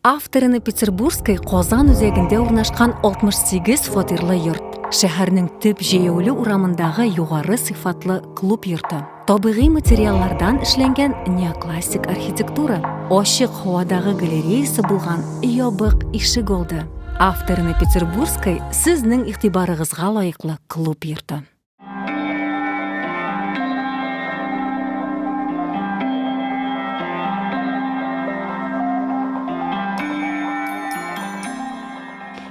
Авторыны Петербургской Qozon үзәгендә урнашкан 68 фатирлы йорт. Шәһәрнең төп җәяүле урамындагы югары сыйфатлы клуб йорты. Табигый материаллардан эшләнгән неоклассик архитектура. Ачык һавадагы галереясы булган ябык ишек алды. Авторыны Петербургской сезнең игътибарыгызга лаеклы клуб йорты.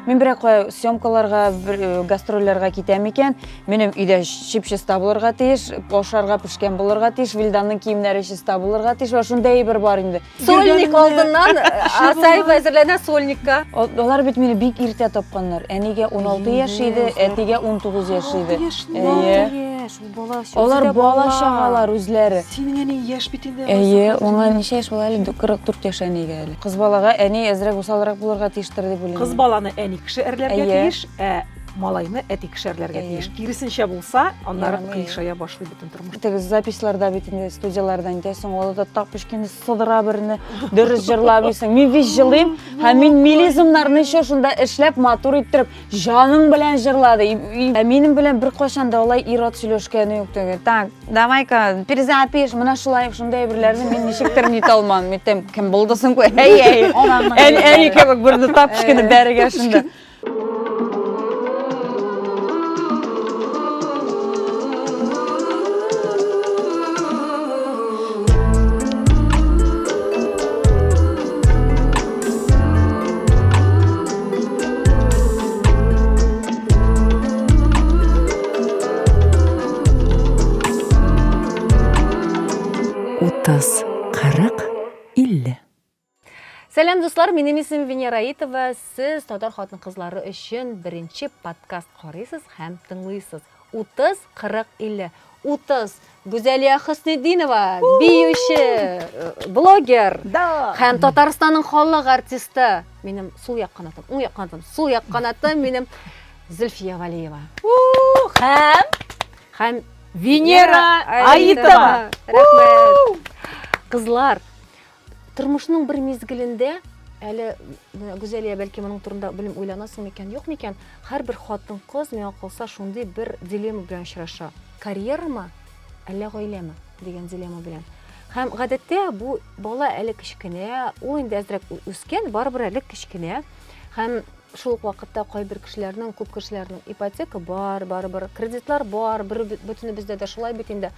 Мен бірақ съемкаларға, гастрольлерға кетем екен. Менің үйде шипшеста болырға тиіш, пошарға пішкен болырға тиіш, Вилданның киімдері шеста болырға тиіш, шундай бір бар енді. Сольник алдынан асайып әзірлене сольникка. Олар бит мені бик ирте тапқандар. Әнеге 16 яш еді, әтеге 19 яш еді. Олар бала шағалар үзлері. Сенің әне яш бетінде? Оңа неше яш бола әлі? 44 яш әнеге әлі. Қыз балаға әне әзірек осалырақ болырға тиіштір деп ойлаймын. Қыз баланы әне кіші әрлерге тиіш, малайны әте кіші әрлерге тиіш. Керісінше болса, онлары қиышая башлай бетін тұрмыш. Тегі записларда бетінде, студиялардан тесің, олада тақ пішкені сыдыра біріні дұрыс жырлап есің. Мен весь жылым, мен мелизмнарны шошында ішлеп матур иттіріп, жаның білән жырлады. Менің білән бір қошанда олай ират сөйлешкені өктегі. Так, давай-ка, перезапиш, мұна шылайық, шындай бірлерді мен нешектерін ет алман. Меттем, кім болдысың кой? Әне кебек бірді тап пішкені бәріге шында. Сәлем дуслар, менің исемім Венера Аитова. Сіз Татар хатын кызлары өчен беренче подкаст карыйсыз һәм тыңлыйсыз. 30-40-50. 30 Гүзәлия Хөснетдинова, биюче, блогер. Һәм Татарстанның халык артисты. Минем сул як канатым, уң як канатым, сул як канатым минем Зөлфия Валиева. Һәм Венера Аитова. Рәхмәт. Кызлар, тормышның бір мезгілінде, әлі Гүзәлия бәлки моның турында білім ойланасың мекен, жоқ мекен, һәр бір хатын қыз миңа қалса шундай бір дилемма белән очраша. Карьерама, әллә гаиләме деген дилемма белән. Һәм гадәттә бу бала әле кичкенә, ул инде әзрәк үскән, барыбер әле кичкенә. Һәм шул ук вакытта кайбер кешеләрнең, күп кешеләрнең ипотека бар, барыбер кредитлар бар, бөтенебездә дә шулай бит инде.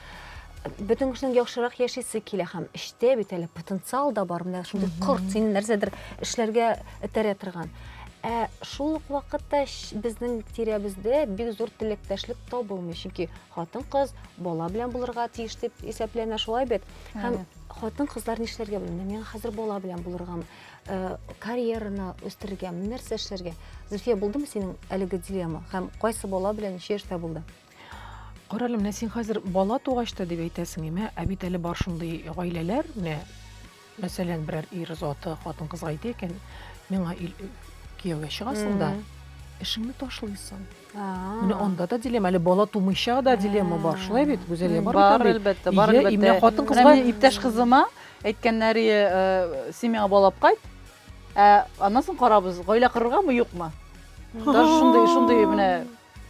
Бүтін кешенең яхшырак яшисе килә һәм эштә бит әле потенциал да бар, менә шундый корт син нәрсәдер эшләргә этәрә торган. Шул ук вакытта безнең тирәбездә бик зур теләктәшлек табылмый, чөнки хатын-кыз бала белән булырга тиеш дип исәпләнә шулай бит. Һәм хатын-кызлар нишләргә белмим, мен хәзер бала белән булыргамы, карьераны үстерергәме, нәрсә эшләргә. Зөлфия, булдымы синең әлеге дилемма? Һәм кайсы бала белән ничә яшьтә булды? Қаралым, сен хәзер бала тугачта дип әйтәсең, бит әле бар шундый гаиләләр, мәсәлән, берәр ир заты хатын кызга әйтә икән, миңа кияүгә чыгасың да, эшеңне ташлыйсың. Менә анда да дилемма, әле бала тумыйча да дилемма бар, шулай бит, Гүзәлия бар. Бар, әлбәттә, бар, әлбәттә. Именно хатын кызга иптәш кызыма әйткәннәре семьяга балап кайт. Аннан соң карабыз, гаилә корыргамы, юкмы? Даже шундый менә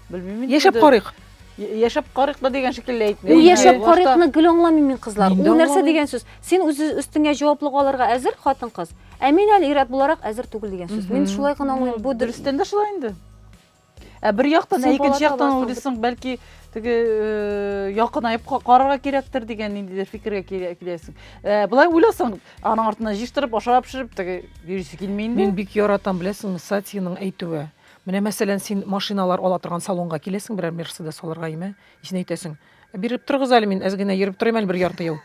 белмим. яшәп карыйк. Яшап карыкны дигән шикелле әйтмә. Яшап карыкны гел аңламыйм мин кызлар. Ул нәрсә дигән сүз? Син үз өстеңә җаваплык алырга әзер хатын-кыз. Мин әле ират буларак әзер түгел дигән сүз. Мин шулай гына аңлыйм. Бу дөрестән дә шулай инде. Бер яктан, икенче яктан уйлыйсың, бәлки теге якынайып карарга кирәктер дигән инде фикергә киләсең. Булай уйласаң, аның артыннан җиштырып, ашап пешереп, теге йөрисе килми инде. Мин бик яратам, беләсеңме, Сатиның әйтүе. Менә мәсәлән, син машиналар ала торган салонга киләсең, берәр Мерседес алырга име, исен әйтәсең. Биреп торыгыз әле, мин әз генә йөреп торыйм әле бер ярты ел.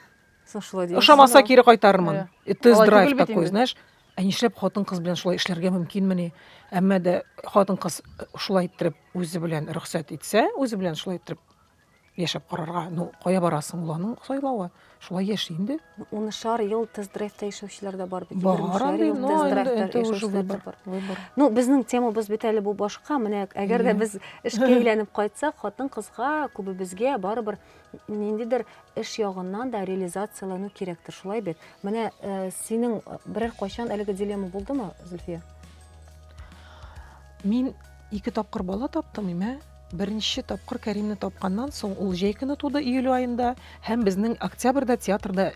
Ошамаса кире кайтарырмын. Тест-драйв такой, знаешь. Нишләп хатын-кыз белән шулай эшләргә мөмкинмени? Әмма дә хатын-кыз шулай иттереп үзе белән рөхсәт итсә, үзе белән шулай иттереп яшәп карарга. Ну, кая барасың, ул аның сайлавы. Шулай яши инде. 10 ел тест-драйвта яшәүчеләр дә бар бит. Бар 20 ел инде, тест-драйвта яшәүчеләр дә бар. Ну, безнең темабыз бит әле бу башка. Менә әгәр дә без эшкә әйләнеп кайтсак, хатын-кызга күбебезгә барыбер ниндидер эш ягыннан да реализациялану кирәктер. Шулай бит. Менә синең берәр кайчан әлеге дилемма булдымы, Зөлфия? Мин 2 тапкыр бала таптым, име. Беренче тапкыр Кәримне тапканнан соң ул җәй көне туды, июль айында, һәм безнең октябрьдә театрның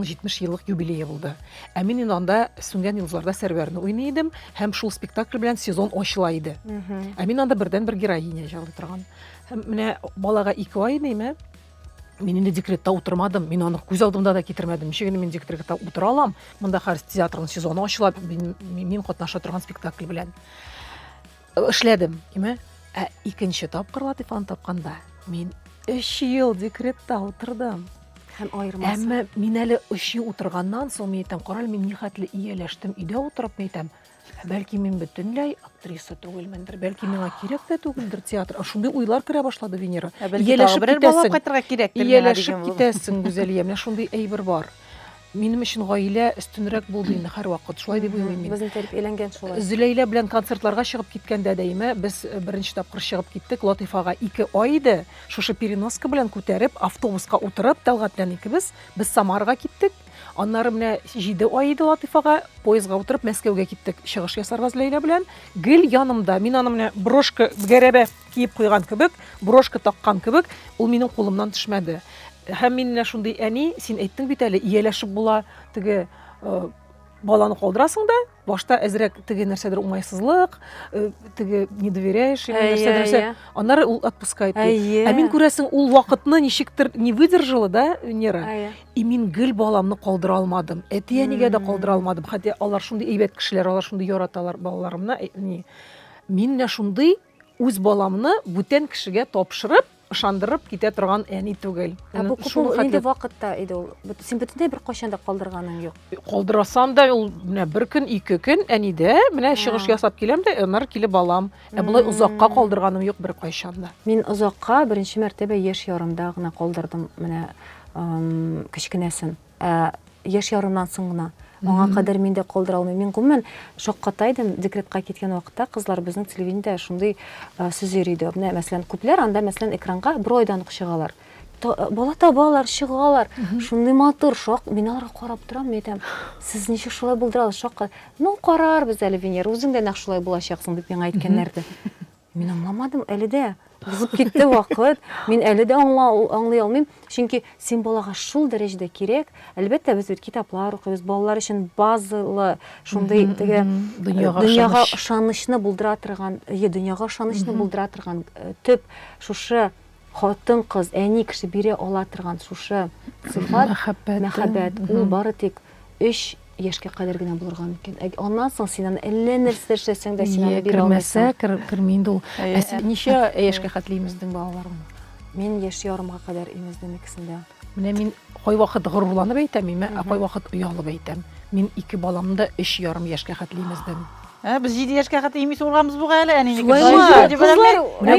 70 еллык юбилее булды. Ә мин инде анда Сүнгән йолдызларда Сәрвәрне уйный идем, һәм шул спектакль белән сезон ачыла иде. Ә мин анда бердән-бер героиня җырлый торган. Һәм менә балага 2 ай иде, мин инде декретта утырмадым, мин аны күз алдымда да китермәдем. Ничек мин декретта утыра алам? Монда хәзер театрның сезоны ачыла, мин катнаша торган спектакль белән эшләдем, име. Ә икенче тапкыр Латифаны тапканда мин 3 ел декретта утырдым. Һәм айырмасы. Әмма мин әле 3 ел утырганнан соң мин әйтәм, караль, мин нихәтле ияләштем, өйдә утырып әйтәм. Бәлки мин бөтенләй актриса түгелмендер, бәлки миңа кирәк тә түгелдер театр. Шундый уйлар керә башлады Венера. Ияләшеп китәргә Ияләшеп китәсең, Гүзәлия, менә шундый әйбер бар. Минем өчен гаилә өстенрәк булды инде һәрвакыт. Шулай дип уйлыйм мин. Безнең тәрбия әйләнгән шулай. Зөләйлә белән концертларга чыгып киткәндә дәйме, без беренче тапкыр чыгып киттек. Латифага 2 ай иде. Шушы переноска белән күтәреп, автобуска утырып, Тәлгат белән икебез без Самарага киттек. Аннары менә 7 ай иде Латифага, поездга утырып Мәскәүгә киттек. Чыгыш ясарга Зөләйлә белән. Гел янымда. Мин аны менә брошка гәрәбә киеп куйган кебек, брошка таккан кебек, ул минем кулымнан төшмәде. Һәм мин менә шундый әни, син әйттең бит әле, ияләшеп була, теге баланы калдырасың да, башта әзрәк теге нәрсәдер уңайсызлык, теге не доверяешь, нәрсәдер. Аннары ул отпускает. Ә мин күрәсең, ул вакытны ничектер не выдержала, да, Венера. И мин гел баламны калдыра алмадым. Әти-әнигә дә калдыра алмадым. Хәтта алар шундый әйбәт кешеләр, алар шундый яраталар балаларымны. Мин менә шундый үз баламны бүтән кешегә тапшырып, ышандырып китә торган әни түгел. Бу күп инде вакытта иде ул. Син бөтенләй бер кайчан да калдырганың юк. Калдырасам да ул менә бер көн, 2 көн әнидә менә чыгыш ясап киләм дә, аннары килеп балам. Булай узакка калдырганым юк бер кайчан да. Мин узакка беренче мәртәбә яшь ярымда гына калдырдым менә кечкенәсен. Яшь ярымнан соң гына. Аңа кадәр мин дә калдыра алмыйм. Мин гомумән шаккатайдым декретка киткән вакытта, кызлар безнең телевидениедә шундый сүз йөри. Менә мәсәлән, күпләр анда мәсәлән экранга бер айдан ук чыгалар. Бала табалар, чыгалар. Шундый матур шак. Мин аларга карап торам, әйтәм, сез ничек шулай булдырасыз шакка? Ну, карарбыз әле, Венера, үзең дә нәкъ шулай булачаксың дип миңа әйткәннәрде. Мин аңламадым әле дә. Узып китте вакыт. Мин әле дә аңлый алмыйм. Чөнки син балага шул дәрәҗәдә кирәк. Әлбәттә, без бит китаплар укыйбыз, балалар өчен базалы шундый теге дөньяга ышанычны булдыра торган, дөньяга ышанычны булдыра торган төп шушы хатын-кыз, әни кеше бирә ала торган шушы сыйфат, мәхәббәт. Ул бары тик 3 яшькә кадәр генә булырга мөмкин. Аннан соң син аны әллә нәрсә эшләсәң дә син аны бирә алмассың. Кермәсә, ул. Ничә яшькә хәтле имездең балаларың? Мин яшь ярымга кадәр имездем икесендә. Менә мин кайвакыт горурланып әйтәм, кайвакыт уялып әйтәм. Мин 2 баламны да 3 ярым яшькә хәтле имездем. Без 7 яшькә хәтле имис булганбыз бу әле, әнине. Менә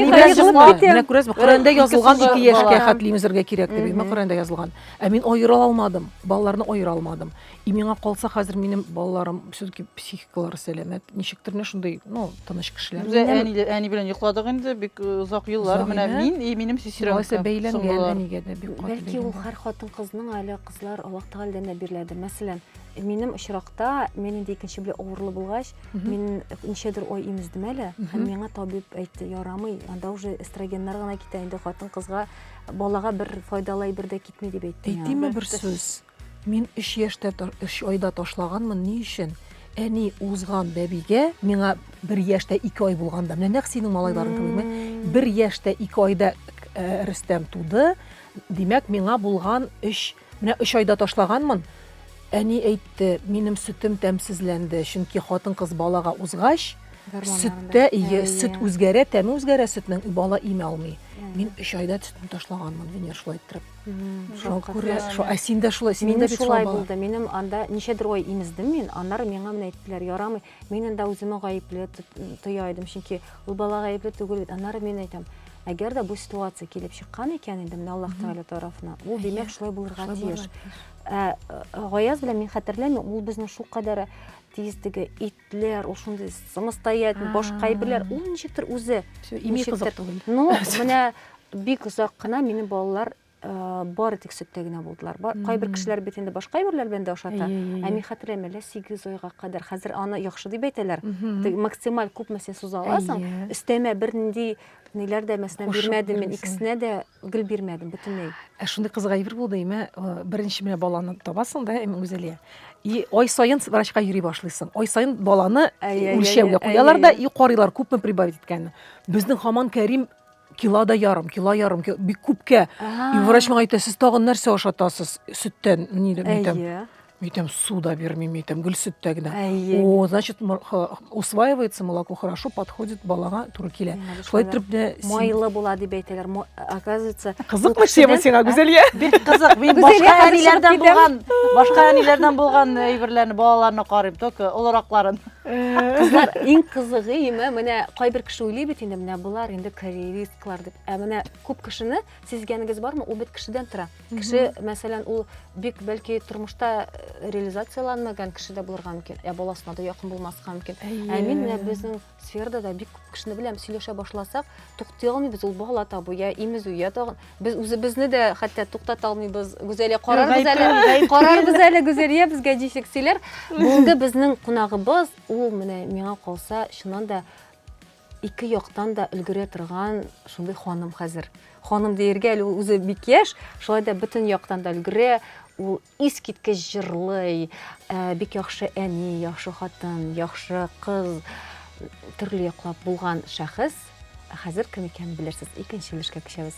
күрәсезме, Коръәндә язылган 2 яшькә хәтле имезергә кирәк дип, Коръәндә язылган. Ә мин аера алмадым, балаларны аера алмадым. И миңа калса хәзер минем балаларым все-таки психикалары сәламәт. Ничектер менә шундый, тыныч кешеләр. Әни белән йокладык инде, бик озак еллар. Менә минем сестрам бәйләнгән әнигә дә бик каты. Бәлки ул һәр хатын-кызның әле кызлар вакыты хәлдән биреләдер. Мәсәлән, минем очракта, мен инде икенче белән авырлы булгач, мин ничәдер ай имездем әле, һәм миңа табиб әйтте, ярамый, анда уже эстрогеннар гына китә инде, хатын-кызга балага бер файдалы бер дә китми дип әйтте. Әйтимме бер сүз? Мин 3 айда ташлаганмын, ни өчен? Әни узган бәбигә миңа 1 яшьтә 2 ай булганда, менә нәкъ синең малайларың кебекме? 1 яшьтә 2 айда Рөстәм туды. Димәк, миңа булган 3 айда ташлаганмын. Әни әйтте, минем сөтем тәмсезләнде, чөнки хатын-кыз балага узгач, сөттә сөт үзгәрә, тәме үзгәрә сөтнең, бала имә алмый. Мин 3 айда сөтне ташлаганмын, Венера шулай итеп. Шул күрә, син дә шулай, син дә бит шулай булды. Минем анда ничәдер ай имездем мин, аннары миңа менә әйттеләр, ярамый. Мин анда үземә гаепле тоя идем, чөнки ул балага гаепле түгел бит. Аннары мин әйтәм, әгәр дә бу ситуация килеп чыккан икән инде менә Аллаһ Тәгалә тарафынан, ул димәк шулай булырга тиеш. Гаяз белән мин хәтерләмим, ул безнең шулкадәр тиздеге итләр, ул шундый самостоятельный, башка әйберләр, ул ничектер үзе. Име кызык түгел. Ну, менә бик озак кына минем балалар бары тик сөттә генә булдылар. Кайбер кешеләр бит инде башка әйберләр белән дә ашата. Ә мин хәтерләмим, 8 айга кадәр. Хәзер аны яхшы дип әйтәләр. Максималь күпме син суза аласың. Өстәмә бернинди ниләр дә мәсәлән бирмәдем мин, икесенә дә гел бирмәдем бөтенләй. Шундый кызык әйбер булды име, беренче менә баланы табасың да, Гүзәлия. И ай сайын врачка йөри башлыйсың. Ай сайын баланы үлчәүгә куялар да, и карыйлар күпме прибавить иткәнне. Безнең һаман Кәрим кило ярым, бик күпкә. И врач миңа әйтә, сез тагын нәрсә ашатасыз сөттән, ни дип әйтәм. Әйтәм, су да бирмим, әйтәм, гел сөттә генә. О, значит, усваивается молоко хорошо, подходит балага туры килә. Шулай итеп майлы була дип әйтәләр. Оказывается, кызыкмы тема сиңа, Гүзәлия? Бик кызык. Мин башка әниләрдән булган әйберләрне, балаларны карыйм, только олоракларын. Кызлар, иң кызыгы име, менә кайбер кеше уйлый бит инде, менә булар инде карьеристлар дип. Менә күп кешене сизгәнегез бармы? Ул бит кешедән тора. Кеше, мәсәлән, ул бик бәлки тормышта реализацияланмаган кеше дә булырга мөмкин. Баласына да якын булмаска мөмкин. Мин менә безнең сферада да бик күп кешене беләм, сөйләшә башласак, туктый алмыйбыз, ул бала табу, я имезү, я тагын. Без үзебезне дә хәтта туктата алмыйбыз. Гүзәлия, карарбыз әле Гүзәлия безгә ничек сөйләр. Бүгенге безнең кунагыбыз ул менә миңа калса, шуннан да ике яктан да өлгерә торган шундый ханым хәзер. Ханым диергә әле үзе бик яшь, шулай да бөтен яктан да өлгерә. Ул искиткеч җырлый, бик яхшы әни, яхшы хатын, яхшы кыз, төрле яклап булган шәхес. Хәзер кем икәнен белерсез. Икенче өлешкә күчәбез.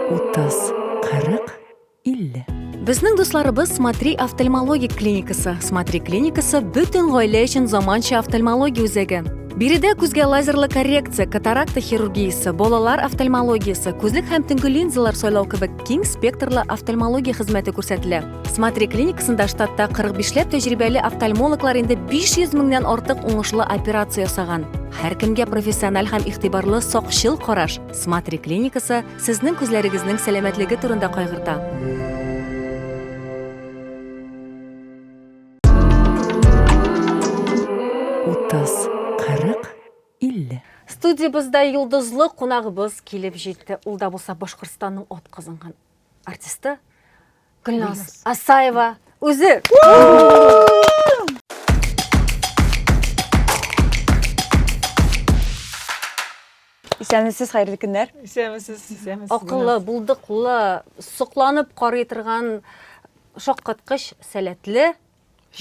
30-40-50. Безнең дусларыбыз Смотри офтальмологик клиникасы. Смотри клиникасы бөтен гаилә өчен заманча офтальмология үзәге. Биредә күзгә лазерлы коррекция, катаракта хирургиясе, балалар офтальмологиясе, күзлек һәм төнге линзалар сайлау кебек киң спектрлы офтальмология хезмәте күрсәтелә. Смотри клиникасында штатта 45ләп тәҗрибәле офтальмологлар инде 500 меңнән артык уңышлы операция ясаган. Һәркемгә профессиональ һәм игътибарлы сакчыл караш. Смотри клиникасы сезнең күзләрегезнең сәламәтлеге турында кайгырта. Студиябызда йолдызлы кунагыбыз килеп җитте. Ул да булса Башкортстанның ат казанган артисты Гөлназ Асаева үзе. Исәнмесез, хәерле көннәр. Исәнмесез. Акыллы, булдыклы, сокланып карый торган шаккаткыч сәләтле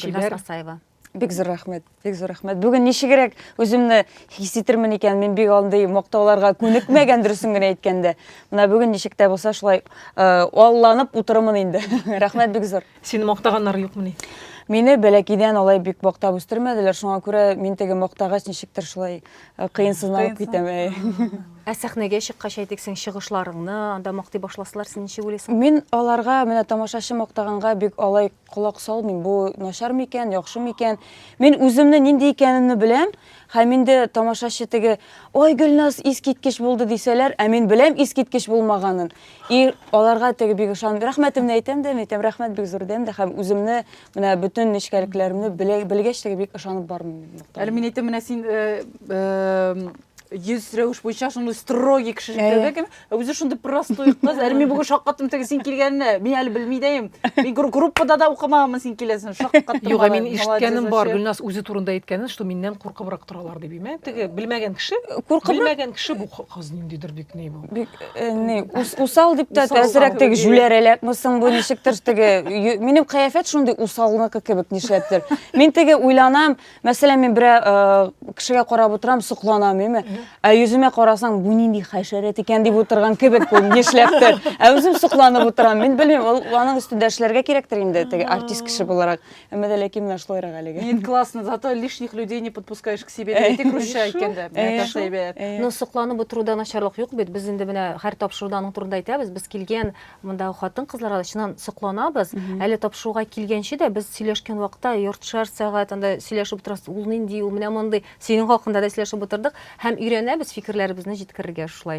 Гөлназ Асаева. Бик зур рәхмәт, бик зур рәхмәт. Бүген ничегрәк үземне хис итермен икән, мин бик андый мактауларга күнекмәгән дөресен генә әйткәндә. Менә бүген ничек тә булса шулай алланып утырмын инде. Рәхмәт бик зур. Сине мактаганнар юкмы ни? Мине бәләкидән алай бик мактап үстермәделәр, шуңа күрә мин теге мактагач ничектер шулай кыенсызланып китәм. Ә сәхнәгә чыккач әйтик, син чыгышларыңны анда мактый башласалар, син ничек уйлыйсың? Мин аларга, менә тамашачы мактаганга бик алай кулак салмыйм. Бу начар микән, яхшы микән? Мин үземне нинди икәнемне беләм. Һәм инде тамашачы теге, "Ой, Гөлназ искиткеч булды" дисәләр, ә мин беләм искиткеч булмаганын. И аларга теге бик ышанып, рәхмәтемне әйтәм дә, әйтәм, рәхмәт бик зур дәм дә, һәм үземне менә бөтен нечкәлекләремне белгәч теге бик ышанып бармын. Әле мин әйтәм, менә син йөз рәвеш буенча шундый строгий кеше икән. Үзе шундый простой кыз. Әле мин бүген шаккаттым теге син килгәнне. Мин әле белмидем. Мин группада да укымаган син киләсең. Шаккаттым. Юк, мин ишеткәнем бар. Гөлназ үзе турында әйткәнен, что миннән куркыбрак торалар дип име. Теге белмәгән кеше, бу кыз ниндидер бик ни бу. Бик усал дип тә әзрәк теге жүләрәләк мисың бу ничектер теге минем кыяфәт шундый усалныкы кебек нишләптер. Мин теге уйланам, мәсәлән, мин бер кешегә карап утырам, сокланам, име. Ә йөземә карасаң, бу нинди хәшәрәт икән дип утырган кебек бу нишләптер. Ә үзем сокланып утырам. Мин белмим, аның өстендә эшләргә кирәктер инде теге артист кеше буларак. Әмма дә ләкин менә шулайрак әлегә. Мин классно, зато лишних людей не подпускаешь к себе. Әйтик русча әйткәндә. Ну, сокланып утыруда начарлык юк бит. Без инде менә һәр тапшыруда аның турында әйтәбез. Без килгән монда хатын-кызларга чыннан сокланабыз. Әле тапшыруга килгәнче дә без сөйләшкән вакытта 4 сәгать анда сөйләшеп утырабыз. Ул нинди, ул менә мондый. Синең хакында да сөйләшеп утырдык. Һәм өйрәнәбез фикерләребезне җиткерергә шулай.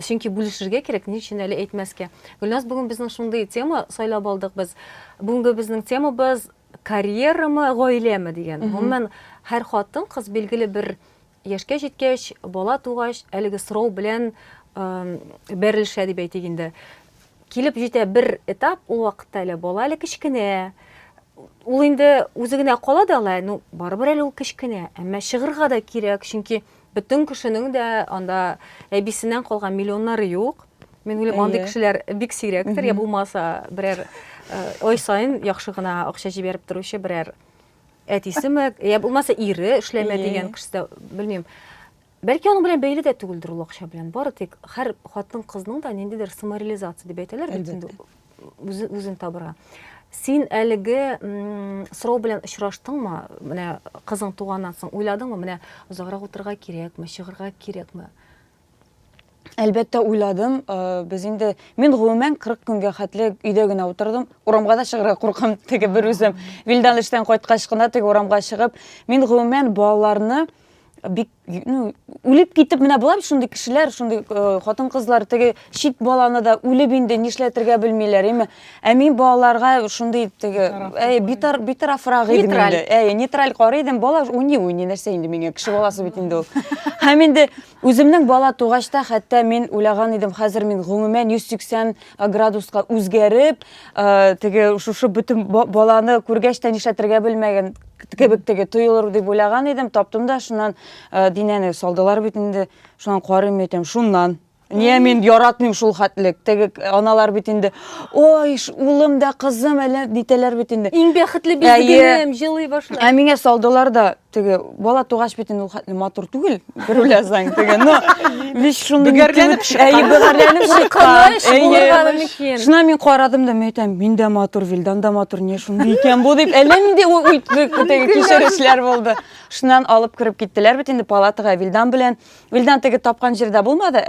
Чөнки бүлешергә кирәк, ни өчен әле әйтмәскә. Гөлназ, бүген безнең шундый тема сайлап алдык без. Бүгенге безнең темабыз карьерамы, гаиләме дигән. Гомумән, һәр хатын кыз билгеле бер яшькә җиткәч, бала тугач, әлеге сорау белән бәрелешә дип әйтик инде. Килеп җитә бер этап, ул вакытта әле бала әле кечкенә. Ул инде үзе генә кала да ала, ну барыбер әле ул кечкенә, әмма чыгырга да кирәк, чөнки бөтен кешенең дә анда әбисеннән калган миллионнары юк. Мен уйлыйм, андый кешеләр бик сирәктер, я булмаса берәр ай сайын яхшы гына акча җибәреп торучы берәр әтисеме, я булмаса ире эшләмә дигән кеше дә, белмим. Бәлки аның белән бәйле дә түгелдер ул акча белән. Бары тик һәр хатын кызның да ниндидер самореализация дип әйтәләр бит инде, үзен табырга. Син әлеге сорау белән очраштыңмы? Менә кызың туганнан соң уйладыңмы? Менә озаграк утырырга кирәкме, чыгырга кирәкме? Әлбәттә уйладым. Без инде мин гомумән 40 көнгә хәтле өйдә генә утырдым. Урамга да чыгарга куркам, теге бер үзем. Вилдан эштән кайткач кына теге урамга чыгып, мин гомумән балаларны бик үлеп китеп менә була бит шундый кешеләр, шундый хатын-кызлар теге чит баланы да үлеп инде нишләтергә белмиләр, име. Ә мин балаларга шундый теге битарафрак идем инде. Нейтраль карый идем, бала уйный нәрсә инде миңа, кеше баласы бит инде ул. Һәм инде үземнең бала тугачта хәтта мин уйлаган идем, хәзер мин гомумән 180 градуска үзгәреп, теге шушы бөтен баланы күргәч тә нишләтергә белмәгән кебек теге тоелыр дип уйлаган идем, таптым да шуннан динәне салдылар бит инде, шуннан карыйм әйтәм, шуннан. Ние мин яратмыйм шул хәтлек. Теге аналар бит инде, ой, улым да кызым әле дитәләр бит инде. Иң бәхетле безгенем, җылый башлый. Ә миңа салдылар да теге бала тугач бит инде ул хәтле матур түгел, бер уйласаң теге, но биш шундый Бөгәрләнеп чыккан. Шуннан мин карадым да, әйтәм, мин дә матур, Вилдан да матур, не шундый икән бу дип, әллә нинди теге кичерешләр булды. Шуннан алып кирип киттеләр бит инде палатага Вилдан белән. Вилдан теге тапкан җирдә булмады,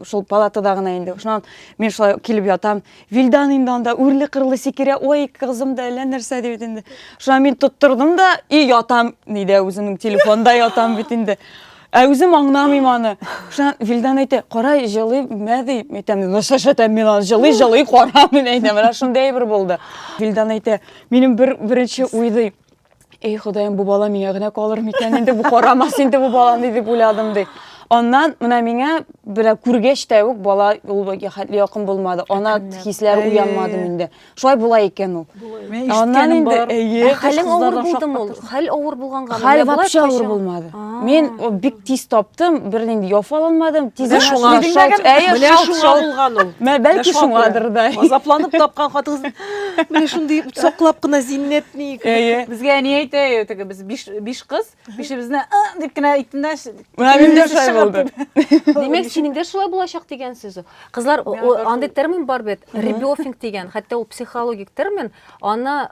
шул палатада гына инде. Шуннан мин шулай килеп ятам. Вилдан инде анда үрле-кырлы сикерә, ой, кызым да әллә нәрсә дип инде. Шуннан мин тоттырдым да, и ятам, ниде үземнең телефонда ятам бит инде. Үзем аңламыйм аны. Шуннан Вилдан әйтә, кара, җылый, мәди, әйтәм, шашатам мин аны, җылый, кара, мин әйтәм, шундай бер булды. Вилдан әйтә, минем беренче уйды, эй, Ходаем, бу бала миңа гына калыр микән инде, бу карамас инде бу баланы дип уйладым ди. Аннан менә миңа бер күргәч тә үк бала ул хәтле якын булмады. Ана хисләр уянмады миндә. Шулай була икән ул. Аннан инде Хәлең авыр булдымы ул? Хәл авыр булганга хәл вообще авыр булмады. Мин бик тиз таптым, бер нинди яфаланмадым, тиз шуңа булган ул. Бәлки шуңадыр да. Азапланып тапкан хатын менә шундый саклап кына зиннәтни. Безгә ни әйтә, теге без 5 кыз, бишебезне дип кенә әйттендә. Менә миндә шулай булды. Демәк, синең дә шулай булачак дигән сүз. Кызлар, андый термин бар бит, ребёфинг дигән, хәтта ул психологик термин. Аны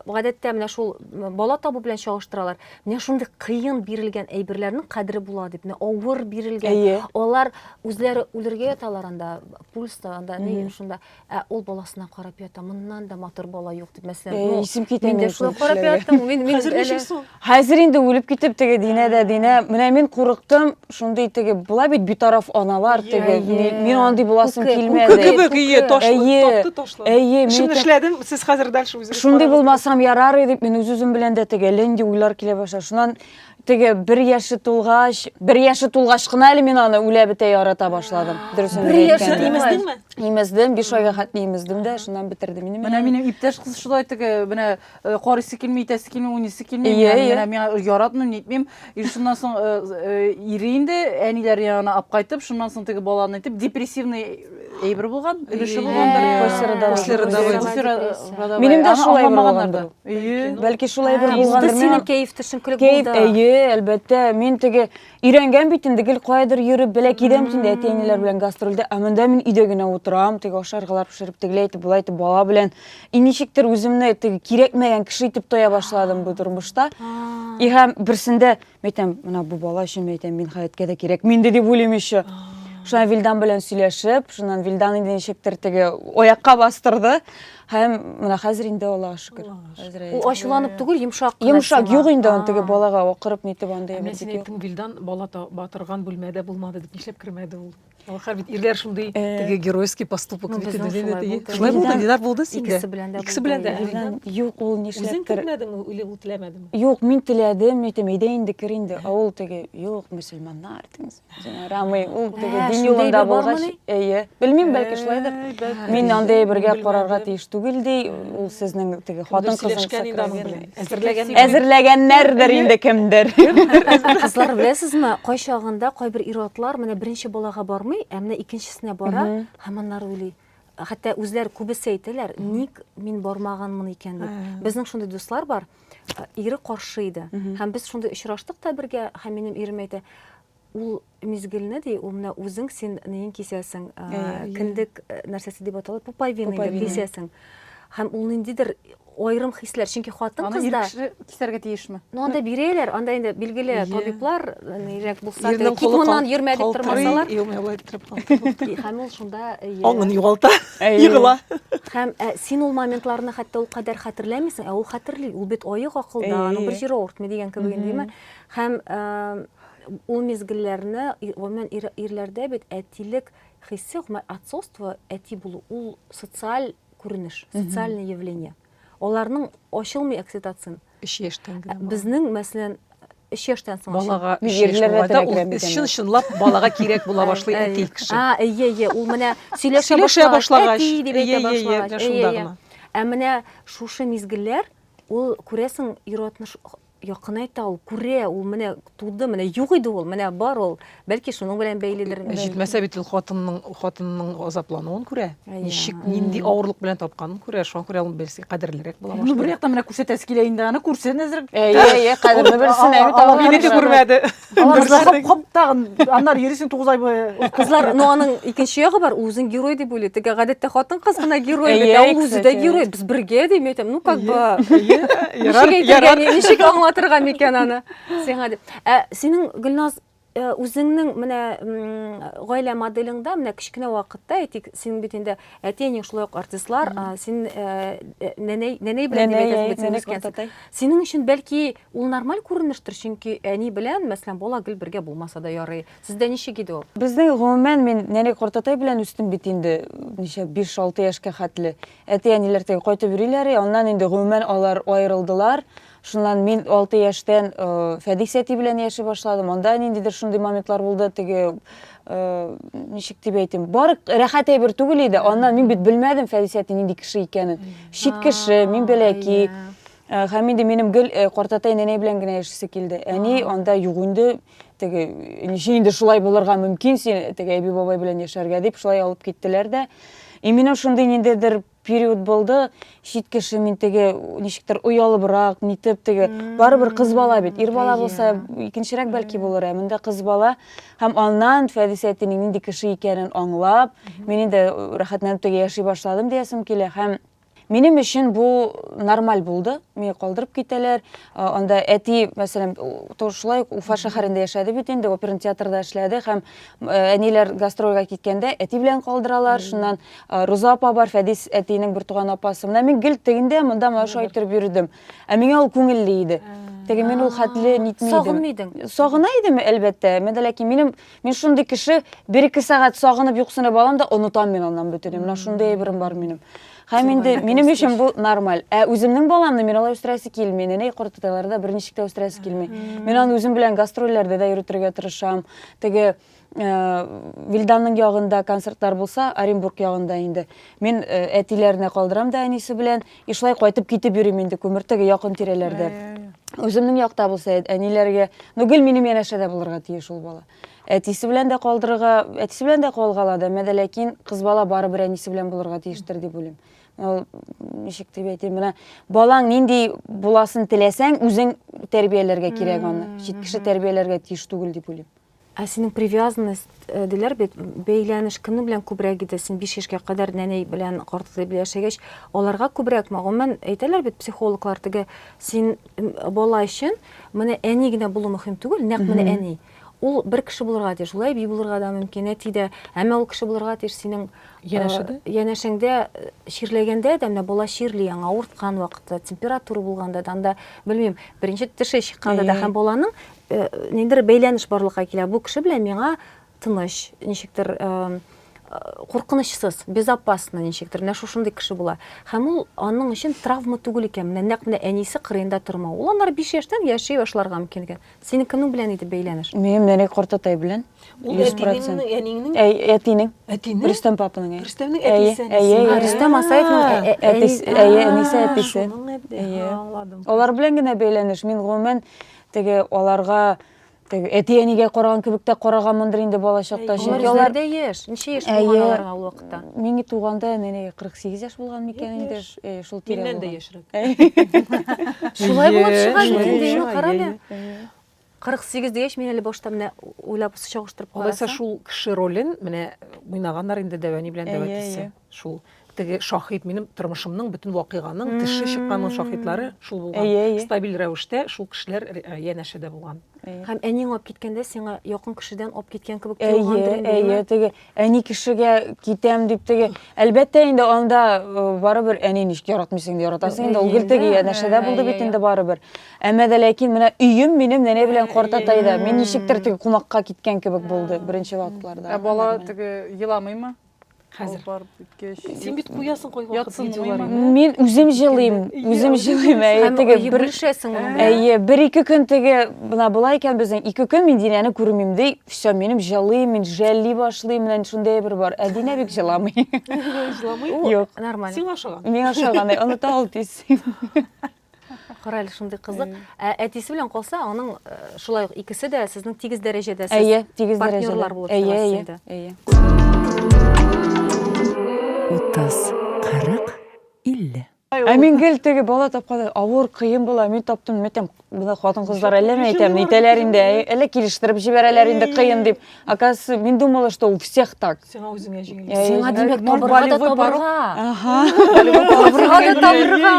гадәттә менә шул бала табу белән чагыштыралар. Менә шундый кыен бирелгән әйберләрнең кадере була дип, менә авыр бирелгән. Алар үзләре үләргә яталар анда, пульста анда, ни шунда. Ул баласына карап ята, моннан да матур бала юк дип, мәсәлән. Мин дә шулай карап яттым. Мин Хәзер инде үлеп китеп теге Динә, менә мин курыктым, шундый теге була бит битараф аналар теге. Мин андый буласым килмәде. Кебек, ташлады. Мин эшләдем, сез хәзер дальше үзегез. Шундый булмасам ярар иде, мин үзем белән дә теге ленди уйлар килә башлады. Шуннан теге 1 яшы тулгач кына әле мин аны үлә бетә ярата башладым. Дөресен әйткәндә. Имездем, 5 айга хәтле имездем дә, шуннан битердем инде. Менә минем иптәш кыз шулай теге, менә карыйсы килми, итәсе килми, уйныйсы килми. Менә мин яратмыйм, нитмим. Шуннан соң ире инде, әниләр янына алып кайтып, шуннан соң теге баланы итеп депрессивный әйбер булган, өлеше булгандыр. Минем дә шулай булгандыр. Бәлки шулай бер булгандыр. Синең кәеф төшенкелек булды. Әлбәттә, мин теге өйрәнгән бит инде, гел кайдыр йөреп, бәләкидән инде әтәйнеләр белән гастрольдә. Монда мин өйдә генә утырам, теге ашаргалар пешереп, тегеләй итеп, булай итеп бала белән ничектер үземне теге кирәкмәгән кеше итеп тоя башладым бу тормышта. И һәм берсендә әйтәм, менә бу бала өчен әйтәм, мин хәятка да кирәк, минде дип уйлыйм еще. Шунан Вилдан белән сөйләшеп, шунан Вилдан инде ничектер теге аякка бастырды. Һәм менә хәзер инде Аллаһка шөкер. Хәзер Ул ачуланып түгел, йомшак. йомшак юк инде аны теге балага акырып нитеп андай Мен сен әйттең, Вилдан бала батырган бүлмәдә булмады дип нишләп кермәде ул? Алар бит ирләр шундый теге геройский поступок Ну, бит безнең шулай диде. булды. Шулай булды, Дилар булды синдә. Икесе белән дә Икесе булды, белән дә. иә. Вилдан юк ул үзең нишләптер. кермәдеңме, ул теләмәдеңме? Юк, мин теләдем, әйтәм, әйдә инде кер инде. Ул теге юк, мөселманнар дигез. Рамый, ул теге Ә, дин шундай юлында да булгач, бармыни? әйе. Белмим, бәлки шулайдыр. Мин андай бергә карарга тиеш түгел ди. Ул сезнең теге хатын кызың Әзерләгән. әзерләгәннәрдер инде кемдер. Кызлар, беләсезме, кай чагында кайбер ир-атлар менә беренче балага бармый, ә менә икенчесенә бара, һәм аннары уйлый. Хәтта үзләр күбесе әйтәләр, ник мин бармаганмын икән дип. Безнең шундый дуслар бар, ире каршы иде. Һәм без шундый очраштык та бергә, һәм минем ирем әйтә, ул мизгелне ди, ул менә үзең син нең кисәсең, киндек нәрсәсе дип аталар, пупайвина дип кисәсең. Һәм ул ниндидер айрым хисләр, чөнки хатын Аны кызда ир кеше кисәргә тиешме? Ну, анда бирәләр, анда инде билгеле табиблар, нирәк булса, Ирнең кит моннан йөрмә дип тормасалар. Һәм ул шунда Аңын югалта, Әйе. егыла. һәм син ул моментларны хәтта ул кадәр хәтерләмисең, ә ул хәтерли. Ул бит аек акылда, аның бер җире авыртмый дигән кебек инде. Һәм ул мизгелләрне, гомумән ирләрдә бит әтилек хиссе, отцовство, әти булу, ул социаль күренеш, социальное явление. Аларның ачылмый окситоцин. 3 яшьтән генә. Безнең мәсәлән 3 яшьтән соң Балага Мин 3 яшь ирләргә булганда ул теләгән бит чын-чынлап балага кирәк була башлый әти кеше. Әйе, ул менә сөйләшә Сөйләшә башлагач, әти дип әйтә башлагач. шунда гына. Ә менә шушы мизгелләр, ул күрәсең ир-атны якын әйтә, ул күрә, ул менә туды, менә юк иде ул, менә бар ул. Бәлки шуның белән бәйледер. Җитмәсә бит ул хатынның азаплануын күрә. Әйе. Ничек, нинди авырлык белән тапканын күрә, шуңа күрә ул белсә кадерлерәк була Ну, бер башлый. яктан менә күрсәтәсе килә инде, аны күрсен әзер. Әйе, кадерне белсен, әбит Мине дә күрмәде. Хоп тагын, аннар йөрисең 9 ай буе. Кызлар, ну аның икенче ягы бар, үзен герой дип уйлый. Теге гадәттә хатын кыз гына герой бит, Әйе, ул үзе дә кстати. герой. Без бергә дип әйтәм. Ну как бы Ярар. ничек аңлатырга микән аны? Сиңа дип. Синең Гөлназ үзеңнең менә гаилә моделеңдә менә кичкенә вакытта әйтик, син бит инде әтиәнең шулай ук артистлар, син нәнәй белән димәкән. Синең өчен бәлки ул нормаль күренештер, чөнки әни белән, мәсәлән, бала гел бергә булмаса да ярый. Сездә ничек иде ул? Безнең гомумән мин нәни картатай белән үстем бит инде, ничә 5-6 яшькә хәтле. Әти-әниләр теге кайтып йөриләр, аннан инде гомумән алар аерылдылар. Шуннан мин 6 яшьтән Фәдис әти белән яши башладым. Анда ниндидер шундый моментлар булды, теге ничек дип әйтим, бары рәхәт әйбер түгел иде. Аннан мин бит белмәдем Фәдис әти нинди кеше икәнен. Чит кеше, мин бәләки. Һәм инде минем гел картатай нәнәй белән генә яшисе килде. Әни анда юк инде, теге ничек инде шулай булырга мөмкин, син теге әби бабай белән яшәргә дип шулай алып киттеләр дә. Минем шундый ниндидер период булды, чит кеше мин теге ничектер уялыбрак, нитеп теге барыбер кыз бала бит. Ир бала булса икенчерәк бәлки булыр, монда кыз бала. Һәм аннан Фәдис әтинең нинди кеше икәнен аңлап, мин инде рәхәтләнеп теге яши башладым диясем килә. Һәм минем өчен бу нормаль булды. Мине калдырып китәләр. Анда әти, мәсәлән, шулай Уфа шәһәрендә яшәде бит инде, опера театрда эшләде һәм әниләр гастрольгә киткәндә әти белән калдыралар. Шуннан Руза апа бар, Фәдис әтинең бер туган апасы. Менә мин гел тегендә монда маша итеп йөрдем. Ә миңа ул күңелле иде. Теге мин ул хәтле нитмидем. Сагынмыйдың? Сагына идем, әлбәттә. Ләкин мин шундый кеше 1-2 сәгать сагынып юксынып алам да онытам мин аннан бөтенен. Менә шундый әйберем бар минем. Һәм инде минем өчен бу нормаль. Ә үземнең баламны мин алай үстерәсе килми. Нәнәй картатайларда берничек тә үстерәсе килми. Мин аны үзем белән гастрольләрдә дә йөртергә тырышам. Теге Вилданның ягында концертлар булса, Оренбург ягында инде. Мин әтиләренә калдырам да әнисе белән, ишлай кайтып китеп йөрим инде күмертеге якын тирәләрдә. Үземнең якта булса, әниләргә, ну гел минем янәшәдә булырга тиеш ул бала. Әтисе белән дә калдырырга, әтисе белән дә калгалады, ләкин кыз бала барыбер әнисе белән булырга тиештер дип уйлыйм. Ничек дип әйтим, менә балаң нинди буласын теләсәң, үзең тәрбияләргә кирәк аны. Чит кеше тәрбияләргә тиеш түгел дип уйлыйм. Ә синең привязанность диләр бит, бәйләнеш кемнең белән күбрәк иде? Син 5 яшькә кадәр нәнәй белән картатай белән яшәгәч, аларга күбрәк мәгълүман әйтәләр бит психологлар, теге син бала өчен менә әни генә булу мөһим түгел, нәкъ менә әни. ул бер кеше булырга тиеш, шулай бий булырга да мөмкин, әтидә, әмма ул кеше булырга тиеш синең янәшеңдә ширләгәндә дә менә бала ширли, аңа авырткан вакытта, температура булганда да, анда белмим, беренче теше чыкканда да һәм баланың ниндер бәйләнеш барлыкка килә. Бу кеше белән миңа тыныч, ничектер куркынычсыз, безопасно ничектер, менә шушындый кеше була. Һәм ул аның өчен травма түгел икән, менә нәкъ менә әнисе кырыенда тормау. Ул аннары 5 яшьтән яши башларга мөмкин икән. Синең кемнең белән иде бәйләнеш? Минем нәнә картатай белән. Ул әтинең, Әтинең. әтинең, Рөстәм папаның. Рөстәмнең әтисе. Рөстәм Асаевның әнисе әтисе. Аңладым. Алар белән генә бәйләнеш. Мин гомумән теге аларга теге әти-әнигә караган кебек тә караганмындыр инде бала чакта. Алар да яшь. Ничә яшь булган аларга ул вакытта? Мин туганда нәнә 48 яшь булган микән инде. Шул тирә. Миннән дә яшьрәк. Шулай булып чыга инде, карале. 48 дигәч мин әле башта менә уйлап чагыштырып Алайса карасам. шул кеше ролен менә уйнаганнар инде Дәвани белән Дәвәтисе. Шул теге шаһит минем тормышымның бөтен вакыйганың теше чыкканның шаһитлары шул булган. Стабиль рәвештә шул кешеләр янәшәдә булган. Һәм әниң алып киткәндә сиңа якын кешедән алып киткән кебек тоелгандыр Әйе, теге әни кешегә китәм дип теге. Әлбәттә инде анда барыбер әни ничек яратмыйсың дип яратасың инде. Ул гел теге янәшәдә булды бит инде барыбер. Әмма дә ләкин менә өем минем нәнә белән картатайда. Мин ничектер теге кунакка киткән кебек булды беренче вакытларда. Бала теге еламыймы? Хәзер Барып киткәч. син бит куясың кой вакыт Ятсын, видеоларын. Мин үзем җылыйм. Һәм Теге теге бер бөлешәсең моның белән. Әйе, 1-2 көн теге бына булай икән безнең 2 көн мин Динәне күрмим ди. Всё, минем җылыйм, мин жәлли башлыйм, менә шундай бер бар. Ә Динә бик җыламый. Җыламый. Юк, Нормаль. Син ашаган. мин ашагандай, оныта ал тиз. Карале шундый кызык. Әтисе белән калса, аның шулай ук икесе дә сезнең тигез дәрәҗәдә Әйе, тигез партнерлар дәрәҗәдә. булып Әйе, чыгасыз әйе. инде. Әйе. 30-40-50. Ә мин гел теге бала тапканда авыр кыен була. Мин таптым, мәтәм, бuna хатын-кызлар әлләме әйтәм, нитәләр инде, әллә килештереп җибәрәләр инде кыен дип. Оказывается, мин думала, что у всех так. Сиңа үзеңә җиңел. Сиңа димәк табырга да табырга. Ага. Табырга да табырга.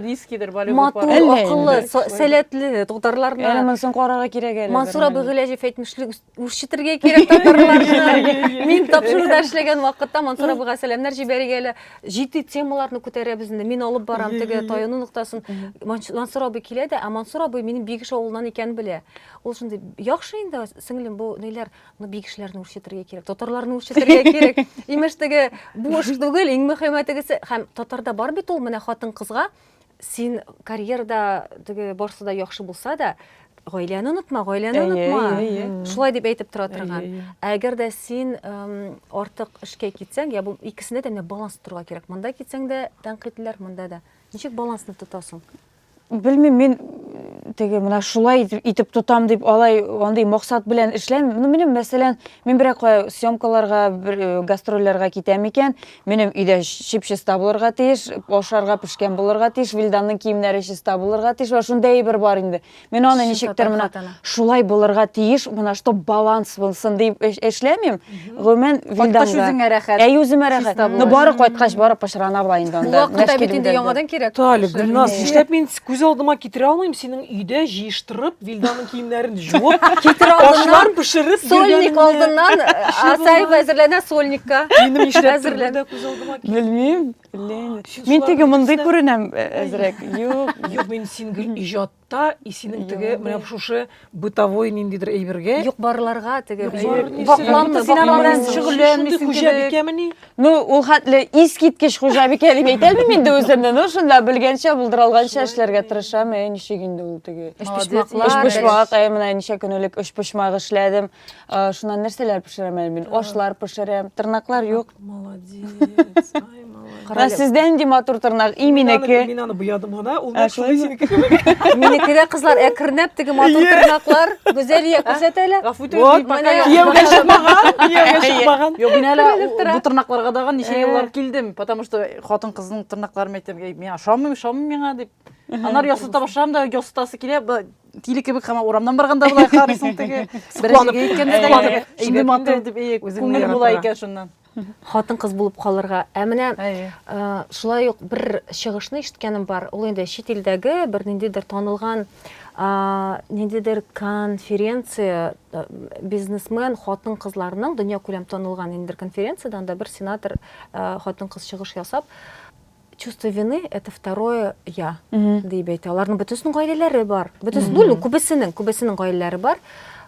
Нискидер, Матур, акыллы, сәләтле татарларны. Әле монысын карарга кирәк әле. Мансур абый Гыйләҗев әйтмешлек үрчетергә кирәк татарларны. Мин тапшыруда эшләгән вакытта Мансур абыйга сәламнәр җибәрергә әле җитди темаларны күтәрәбез инде. Мин алып барам теге таяну ноктасын. Мансур абый килә дә, Мансур абый минем Бигеш авылыннан икән белә. Ул шундый яхшы инде, сеңлем, бу ниләр, Бигешләрне үрчетергә кирәк, татарларны үрчетергә кирәк. Имеш теге бу эш түгел, иң мөһимәтегесе һәм татарда бар бит ул менә хатын-кызга син карьерада теге барсы да яхшы булса да, гаиләне онытма, Шулай дип әйтеп тора торган. Әгәр дә син артык эшкә китсәң, я бу икесендә дә баланс торырга кирәк. Монда китсәң дә тәнкыйтьләр, монда да. Ничек балансны тотасың? Белмим, мин теге менә шулай итеп тотам дип алай андый максат белән эшләм. Минем мәсәлән, мин бер съемкаларга, бер гастрольләргә китәм икән, минем өйдә чип-чиста булырга тиеш, ашарга пешкән булырга тиеш, Вилданның киемнәре чиста булырга тиеш, ва шундай бер бар инде. Мин аны ничектер менә шулай булырга тиеш, менә што баланс булсын дип эшләмим. Гомумән Вилданга. Әй үземә рәхәт. Ну бары кайткач барып пешрана була инде анда. Вакытта бит инде яңадан кирәк. Талиб, Гөлназ, нишләп мин күз алдыма китерә алмыйм синең өйдә җыештырып, Вилданның киемнәрен җуып, Китерә ташлар пешереп, Сольник алдыннан Асаев әзерләнә сольникка. Минем нишләп күз алдыма китерә. Белмим. Мин теге мондый күренәм әзрәк. Юк. Юк, мин сингл иҗатта, синең теге менә шушы бытовой ниндидер әйбергә. Юк барларга теге Вакланты син алардан шөгыльләнмисең хуҗабикәмени? Ну, ул хәтле искиткеч хуҗабикә дип әйтәлмим инде үземне. Ну, шунда белгәнчә, булдырылганча эшләргә тырышам. Ничек инде ул теге. Эш пошмак, менә ничә көнлек эш пошмак эшләдем. Шуннан нәрсәләр пешерәм мин? Ашлар пешерәм. Тырнаклар юк. Молодец. Ай, молодец. Сездән ди матур тырнак, иминеке. Мин аны буядым гына, ул шулай синеке. Минекедә кызлар әкренәп теге матур тырнаклар, гүзәлия күрсәтәләр. Гафу итегез, Кияүгә чыкмаган. Юк, мин әле бу тырнакларга да ничә еллар килдем, потому что хатын-кызның тырнакларын әйтәм, мин ашамыйм миңа дип. Анар ясыта башлам да, ясытасы килә, тиле кебек һәм урамнан барганда булай карыйсың теге. Беренчегә әйткәндә дә, инде матур дип, күңел була икән шуннан. хатын кыз булып калырга. Ә менә Әйе. шулай ук бер чыгышны ишеткәнем бар. Ул инде чит илдәге бер ниндидер танылган ниндидер конференция, бизнесмен хатын кызларның дөнья күләм танылган ниндидер конференцияда анда бер сенатор хатын кыз чыгыш ясап, чувство вины это второе я дип әйтә. Аларның бөтенсенең гаиләләре бар. Бөтенсенең күбесенең гаиләләре бар.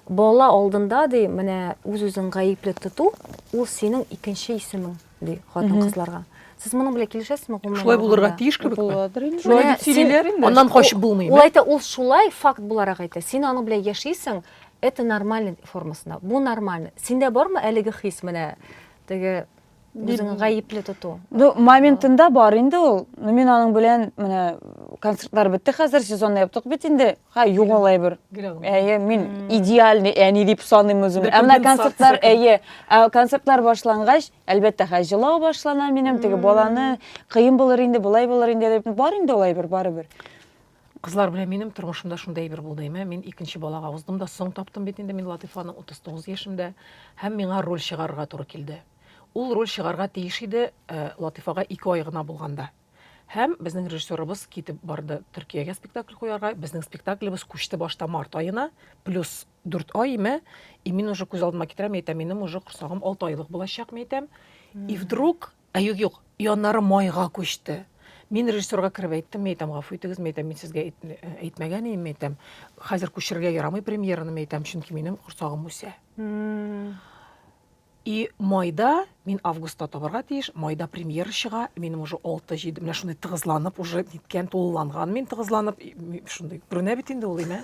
Бала алдында ди, менә үз-үзен гаепле тоту, ул синең икенче исемең ди хатын кызларга. Сез моның белән килешәсезме? Шулай булырга тиеш кебек. Шулай дип сөйлиләр инде. Аннан качып булмый. Ул әйтә, ул шулай факт буларак әйтә. Син аның белән яшисең, это нормальный формасында. Бу нормально. Синдә бармы әлеге хис менә теге үзеңне гаепле тоту? Моментында бар инде ул. Мин аның белән менә концертлар бетте, хәзер сезонны яптык бит инде. Югалай бер. Әйе, мин идеальный әни дип саныйм үземне. Әмма концертлар, концертлар башлангач, әлбәттә җылау башлана минем, теге баланы кыен булыр инде, булай булыр инде дип бар инде улай бер барыбер. Кызлар белән минем тормышымда шундай бер булды име. Мин икенче балага уздым да соң таптым бит инде мин Латифаның 39 яшымда һәм миңа роль чыгарырга туры килде. Ул роль чыгарга тиеш иде Латифага 2 ай гына булганда. Һәм безнең режиссерыбыз китеп барды Төркиягә спектакль куярга. Безнең спектаклебез күчте башта март айына, плюс 4 ай име. И мин уже күз алдыма китерәм, әйтәм, минем уже корсагым 6 айлык булачак, әйтәм. И вдруг, юк, яннары майга күчте. Мин режиссерга киреп әйттем, әйтәм, гафу итегез, әйтәм, мин сезгә әйтмәгән идем, әйтәм. Хәзер күчерергә ярамый премьераны, әйтәм, чөнки минем корсагым үсә. И майда, мин августта табарга тиеш, майда премьера чыга, минем уже 6-7, менә шундый тыгызланып, уже ниткән, тулыланган, мин тыгызланып, шундый күренә бит инде ул име.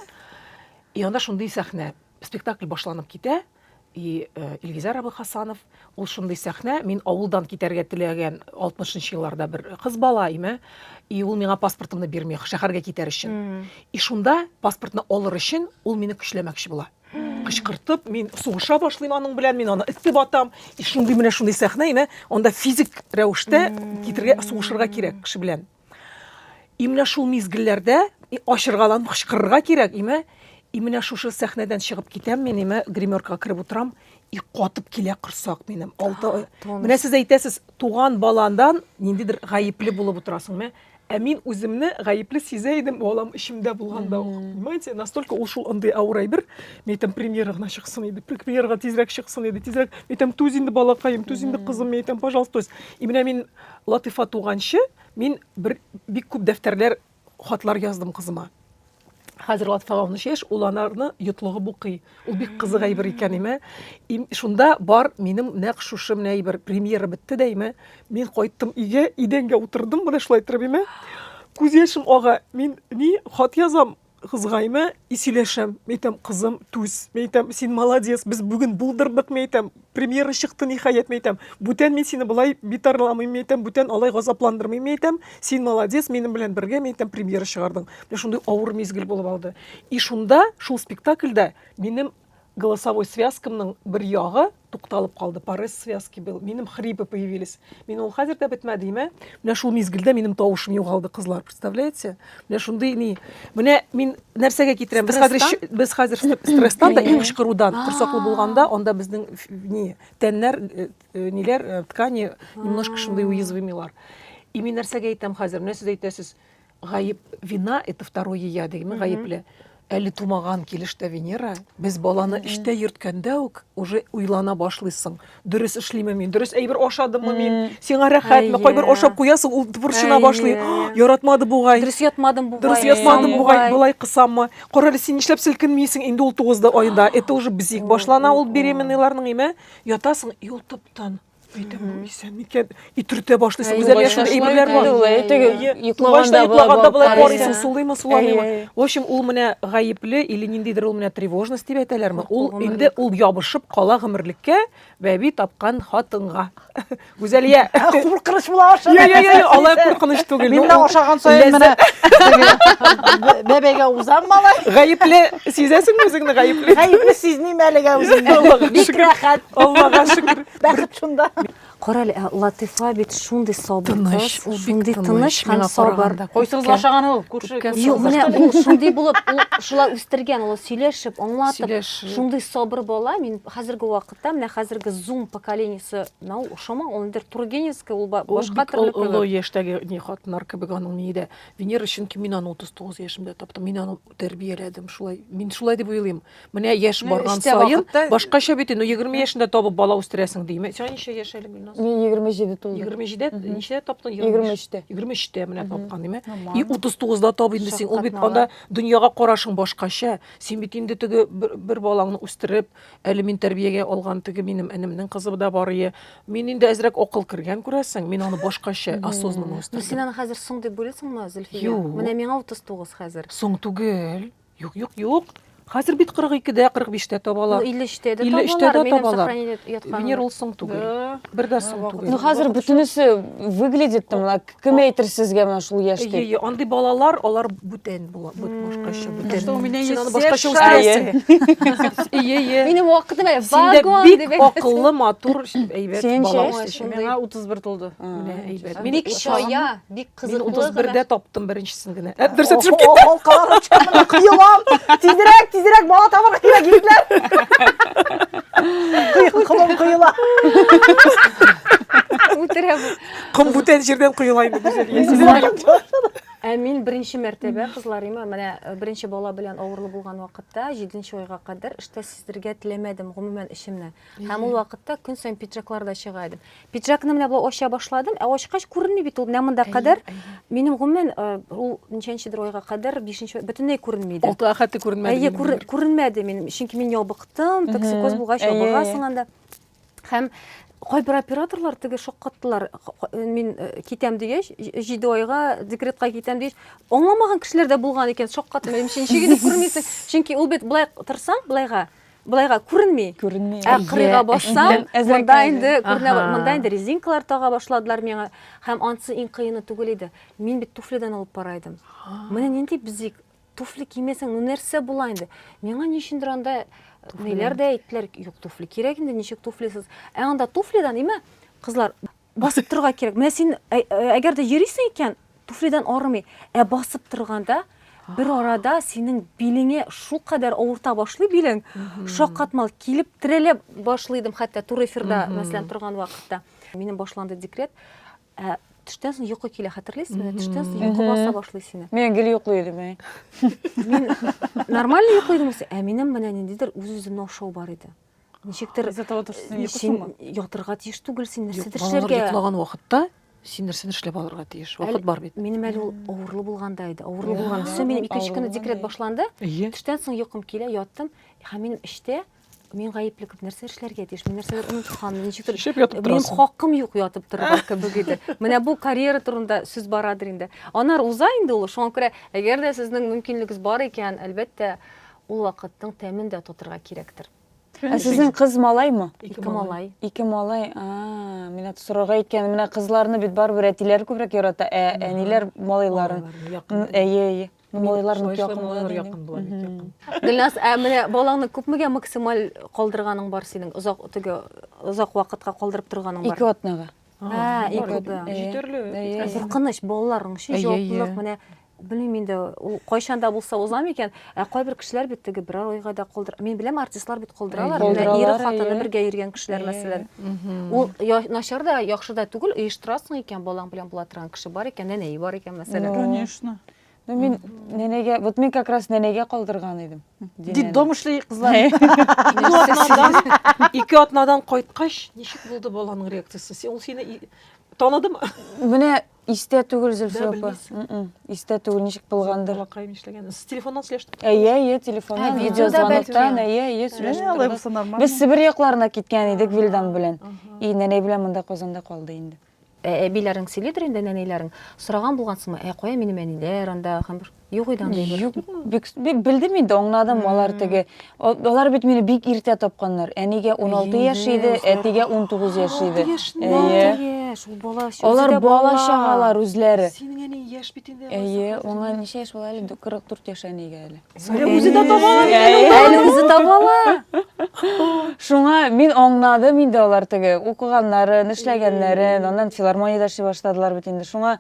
И анда шундый сәхнә, спектакль башланып китә, и Илгизар Абылхасанов, ул шундый сәхнә, мин авылдан китәргә теләгән 60-нчы елларда бер кыз бала име, и ул миңа паспортымны бирми, шәһәргә китәр өчен. И шунда паспортны алыр өчен ул мине көчләмәкче була. Кычкыртып, мин сугыша башлыйм аның белән, мин аны этеп атам. И шундый менә шундый сәхнә име, анда физик рәвештә китергә, сугышырга кирәк кеше белән. И менә шул мизгелләрдә ачыргаланып кычкырырга кирәк име. И менә шушы сәхнәдән чыгып китәм, мин име гримеркага кирип утырам, и катып килә кырсак минем. Менә сез әйтәсез, туган баландан ниндидер гаепле булып утырасың, ме? Ә мин үземне гаепле сизә идем, балам ишемдә булганда. Понимаете, настолько ул шул андый авырай бер, мен әйтәм, премьерага гына чыксын иде, премьерага тизрәк чыксын иде, тизрәк. Мен әйтәм, түз инде балакаем, түз инде кызым, мен әйтәм, пожалуйста, түз. И менә мин Латифа туганчы, мин бик күп дәфтәрләр, хатлар яздым кызыма. Хәзер Латифага 13 яшь, ул анарны йотлыгып укый. Ул бик кызык әйбер икән име. Шунда бар минем нәкъ шушы менә әйбер премьера бетте дә име. Мин кайттым өйгә, идәнгә утырдым, менә шулай торып име. Күз яшем ага, мин хат язам кызга име, исиләшәм. Әйтәм, кызым, түз. Әйтәм, син молодец, без бүген булдырдык, әйтәм. Премьера чыкты ниһаять, әйтәм. Бүтән мин сине булай битарламыйм, әйтәм, бүтән алай газапландырмыйм, әйтәм. Син молодец, минем белән бергә, әйтәм, премьера чыгардың. Менә шундый авыр мизгел булып алды. И шунда, шул спектакльдә минем голосовой связкамның бер ягы тукталып калды. Парез связки был. Минем хрипы появились. Мин ул хәзер дә бетмәде име. Менә шул мизгелдә минем тавышым югалды, кызлар, представляете? Менә шундый ни. Менә мин нәрсәгә китерәм? Без хәзер стресстан да, кычкырудан, корсаклы булганда, анда безнең тәннәр, ниләр, ткани немножко шундый уязвимилар. И мин нәрсәгә әйтәм хәзер? Менә сез әйтәсез, гаеп, вина это второе я дигән, гаепле. Әле тумаган килештә Венера, без баланы эштә йөрткәндә үк уже уйлана башлыйсың. Дөрес эшлиме мин, дөрес әйбер ашадыммы мин, сиңа рәхәтме, кайбер ашап куясың, ул творчына башлый. Яратмады бугай. Дөрес ятмадым бугай. Дөрес ятмадым бугай, булай кысаммы. Каралы син нишләп селкенмисең инде ул 9 айда. Это уже бизик башлана ул беременналарның име. Ятасың, ил топтан. Әйтәм, исән микән, итүртә башлыйсың. Үзәр яшендә әйберләр бар. Йоклаганда булай карыйсың, сулыймы, суламыймы. В общем, ул менә гаепле или ниндидер ул менә тревожность дип әйтәләрме? Ул инде ул ябышып кала гомерлеккә, бәби тапкан хатынга. Гүзәлия, Куркыныч була башлады. алай куркыныч түгел. Мин дә ашаган саен менә бәбәгә узам малай. Гаепле сизәсеңме үзеңне гаепле? Гаепле сизним әлегә үземне. Бик рәхәт. Аллага шөкер. Бәхет шунда. Карале, Латифа бит шундый сабыр Тыныч, кыз, ул шундый бик тыныч һәм миңа сабыр. караганда. Койсыгыз ашаган ул, күрше. Юк, менә ул шундый булып, ул шулай үстергән, ул сөйләшеп, аңлатып, Сөйләшеп. шундый сабыр бала. Мин хәзерге вакытта, менә хәзерге Zoom поколениесе, ну, шома, ул инде Тургеневский, ул башка төрле Олы кебек. яшьтәге не хатыннар кебек аның нидә. Венера чөнки мин аны 39 яшемдә таптым. Мин аны тәрбияләдем шулай. Мин шулай дип уйлыйм. Менә яшь барган эштә саен вакытта- башкача бит. Ну 20 яшендә табып бала үстерәсең димә. Син ничә яшь әле Гөлназ? Мен 27 тулдым. 27 ничә таптың? 23-тә. 23-тә менә тапкан диме? Аман. И 39-да тап инде син. Ул бит Шәфкатне анда дөньяга карашың башкача. Син бит инде теге бер балаңны үстереп, әле мин тәрбиягә алган теге минем энемнең кызы да бар ие. Мин инде әзрәк акыл кергән күрәсең. Мин аны башкача осознанно Ну, син үстердем. аны хәзер соң дип уйлыйсыңмы, Зөлфия? Юк. Менә миңа 39 хәзер. Соң түгел. Юк. Хәзер бит 42-дә, 45-тә табалар. 53-тә дә 53-тә табалар, дә минем табалар. сохранение яткан. Венера ул соң түгел. Бер дә соң Ну түгел. хәзер бөтенесе выглядит там, кем әйтер сезгә менә шул яшьтә. Андый балалар, алар бүтән була, башкача Что у бүтән. меня Син есть аны башкача все үстерәсең. Ие. Минем вакытым әле Син дә вагон бик дип акыллы, матур, әйбәт Сен бала шәй? үстешә. Миңа 31 тулды. Менә әйбәт. бик чая, бик Мин кызыклы. 31-дә таптым беренчесен генә. Дөресә төшеп кит. Ол калар чамына кыйлам. Тизрәк бала табарга кирәк егетләр. Кылым кыйла. Үтерәм. Кым бүтән җирдән кыйла инде гүзәл. Мин беренче мәртәбә кызларыма, менә беренче бала белән авырлы булган вакытта 7нче айга кадәр эштә сиздергә теләмәдем гомумән эшемне. Һәм ул вакытта көн саен пиджакларда чыга идем. Пиджакны менә булай ача башладым, ачкач күренми бит ул менә монда кадәр. Минем гомумән ул ничәнчедер айга кадәр 5нче бөтенләй күренми иде. Алты ахәте күренмәде. Әйе, күренмәде минем. Чөнки мин ябыктым, токсикоз булгач ябыгасың анда. Һәм кайбер операторлар теге шаккаттылар. Мин китәм дигәч, 7 айга декретка китәм дигәч, аңламаган кешеләр дә булган икән. Шаккатым, ничек дип күрмисең. Чөнки ул бит булай торсаң, булайга күренми. Күренми. Кырыйга бассаң, Әзрәк монда инде Ага. күренә, монда инде резинкалар тага башладылар миңа. Һәм анысы иң кыены түгел иде. Мин бит туфлидан алып бара идем. Менә нинди бизик, туфли кимәсәң, нәрсә була инде? Миңа ничендер анда ниләр дә әйттеләр, юк, туфли кирәк инде, ничек туфлисыз. Анда туфлидан име, кызлар, басып торга кирәк. Менә син әгәр дә йөрисең икән, туфлидан армый, басып торганда бер арада синең билеңе шул кадәр авырта башлый билең. Шаккатмал килеп терәлеп башлыйдым, хәтта тур эфирда, мәсәлән, торган вакытта. Минем башланды декрет. Төштән соң йокы килә, хәтерлисезме? Төштән соң йокы баса башлый сине. Мен гел йоклый идем. Мин нормально йоклыйдым, менә менә ниндидер үз-үземне ошау бар иде. Ничектер Из этого то, что син йокысыңмы? ятырга тиеш түгел, син нәрсәдер Балалар эшләргә. йоклаган вакытта син нәрсәне эшләп алырга тиеш. Вакыт бар бит. Минем әле ул авырлы булганда иде. Авырлы булган. Сөм минем 2нче көнне декрет башланды. Ие. Төштән соң йокым килә, яттым. Һәм минем эштә мин гаепле күп нәрсә эшләргә тиеш. Мин нәрсәдер оныткан, ничектер. Шәп ятып Минем торасың. хакым юк ятып торырга кебек иде. Менә бу карьера турында сүз барадыр инде. Анар уза инде ул. Шуңа күрә, әгәр дә сезнең мөмкинлегегез бар икән, әлбәттә ул вакытның тәмен дә тотырга кирәктер. Сезнең кыз малаймы? Ике малай. Ике малай. Менә сорарга икән, менә кызларны бит барбер әтиләр күбрәк ярата, әниләр малайларын. Әйе. Малайларны Малайлар якын. якын була бит, якын. Гөлназ, менә балаңны күпмегә максималь калдырганың бар синең? Узак вакытка калдырып торганың бар. 2 атнага. Ике бар. бә. Җитәрлек. Куркыныч балаларның ши Әйе, җаваплылык әйе. менә белмим инде ул кайчанда булса узам икән. Кайбер кешеләр бит теге бер айга да калдыр. Мин беләм, артистлар бит калдыралар. Менә ире Калдыралар, хатыны әйе. бергә йөргән кешеләр мәсәлән. Ул начар да, яхшы да түгел, оештырасың икән, балаң белән була торган кеше бар икән, нәнәй бар икән мәсәлән. Конечно. Ну мен ненеге, вот мен как раз ненеге калдырган идем. Детдом эшли кызлар. Ике атнадан кайткач, ничек булды баланың реакциясе? Ул сине таныдымы? Менә истә түгел Зөлфия Да, апа. белмисең. Истә түгел, ничек булгандыр. Балакай эшләгән. Сез телефоннан сөйләштегез? Әйе, телефоннан, видеода видеозвоноктан, бәлки. әйе, Алай сөйләштек. булса нормально. Без Сибир якларына киткән идек Вилдан белән. И нәнәй белән монда Казанда калды инде. Әбиләрең сөйлидер инде, нәнәйләрең. Сораган булгансыңмы? Кая минем әниләр анда һәм юк иде анда. Юк, бик белдем инде, аңладым алар теге. Алар бит мине бик иртә тапканнар. Әнигә 16 яшь иде, әтигә 19 яшь иде. Әйе. Шул бала. Алар бала чагалар үзләре. Синең әни яшь бит инде. Әйе, аңа ничә яшь була әле? 44 яшь әнигә әле. Саря үзе дә табалар. Әле үзе табала. Шуңа мин аңладым инде алар теге укыганнарын, эшләгәннәрен, аннан филармониядә эшли башладылар бит инде. Шуңа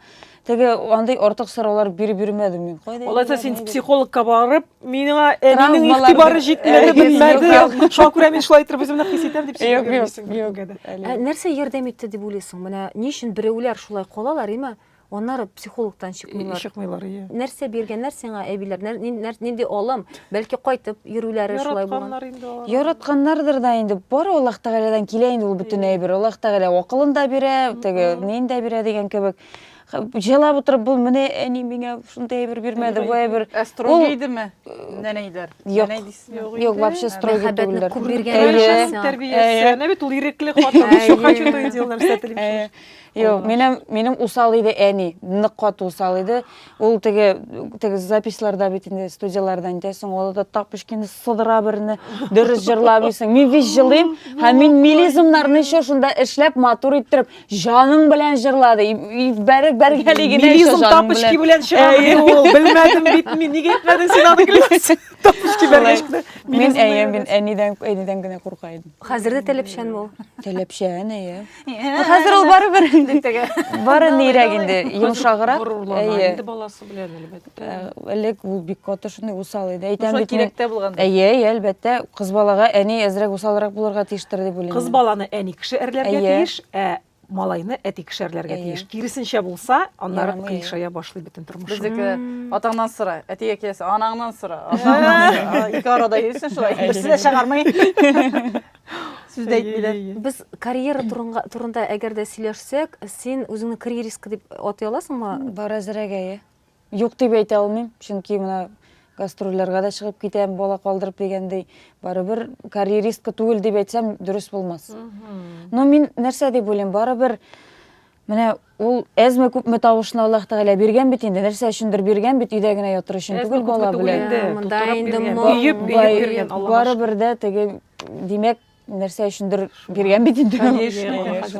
теге андай артык сораулар бирмәдем мин. Алайса син психологка барып, миңа әнинең Травмалар- игътибары җитмәде, белмәде. Юк, Шуңа күрә мин шулай итеп үземне хис итәм дип Юк, сөйләгәнсең. юк. Нәрсә ярдәм итте дип уйлыйсың? Менә ни өчен берәүләр шулай калалар, име? Аннары психологтан чыкмыйлар. Чыкмыйлар, иә. Нәрсә биргәннәр сиңа әбиләр? Нинди алым? Бәлки кайтып йөрүләре шулай булган. Яратканнар инде алар. Яратканнардыр да инде. Бар Аллаһ Тәгаләдән килә инде ул бөтен әйбер. Аллаһ Тәгалә акылын да бирә, теге нин дә бирә дигән кебек. Җылап утырып бул менә әни миңа шундай әйбер бирмәде, бу әйбер. Строгий идеме? Нәнәйләр. Юк. Нәнәй Юк, вообще строгий Мәхәббәтне түгелләр. күп Әйе. биргәннәр. Тәрбиясе. Әнә бит ул ирекле хатын. Еще хочу то делать, нәрсә Юк, минем усал иде әни, нык каты усал иде. Ул теге записларда бит инде студияларда әйтәсең, ул да так пешкән сыдыра берне, дөрес җырлап исең. Мин вич җырлыйм, һәм мин милизмнарны еще шунда эшләп матур иттереп, җаның белән җырлады. Бәргәлегенә Милизм тапочки белән чыгарды ул. Белмәдем бит мин. Нигә әйтмәдең син аны киләсең? Тапочки бәргәшкә. Мин әнидән генә курка идем. Хәзер дә таләпчән бул. Таләпчән, Хәзер ул барыбер бары нирәк инде, йомшаграк. Инде баласы белән әлбәттә. Элек ул бик каты шундый усал иде. Әйтәм Шулай бит. кирәк тә булган. Әлбәттә, кыз балага әни әзрәк усалрак булырга тиештер дип уйлыйм. Кыз баланы әни кеше әрләргә Әйе. тиеш, малайны әти кеше әрләргә тиеш. Киресенчә булса, аннары Ярамый. кыйшая башлый бөтен тормыш. Безнеке атаңнан сора, әтигә киләсә, анаңнан сора. Атаңнан сора. Ике арада йөрсен шулай. Берсе дә чыгармый. Сүз дә әйтмиләр. Без карьера турында әгәр дә сөйләшсәк, син үзеңне карьеристка дип атай аласыңмы? Бар әзрәгә. Юк дип әйтә алмыйм, чөнки менә гастрольләргә дә чыгып китәм, бала калдырып дигәндәй, барыбер карьеристка түгел дип әйтсәм дөрес булмас. Но мин нәрсә дип уйлыйм, барыбер менә ул әзме күпме тавышны Аллаһ Тәгалә биргән бит инде, нәрсә өчендер биргән бит, өйдә генә ятыр өчен түгел бала белән. Монда инде Өйеп биргән Аллаһ. Барыбер дә теге димәк нәрсә өчендер биргән бит инде.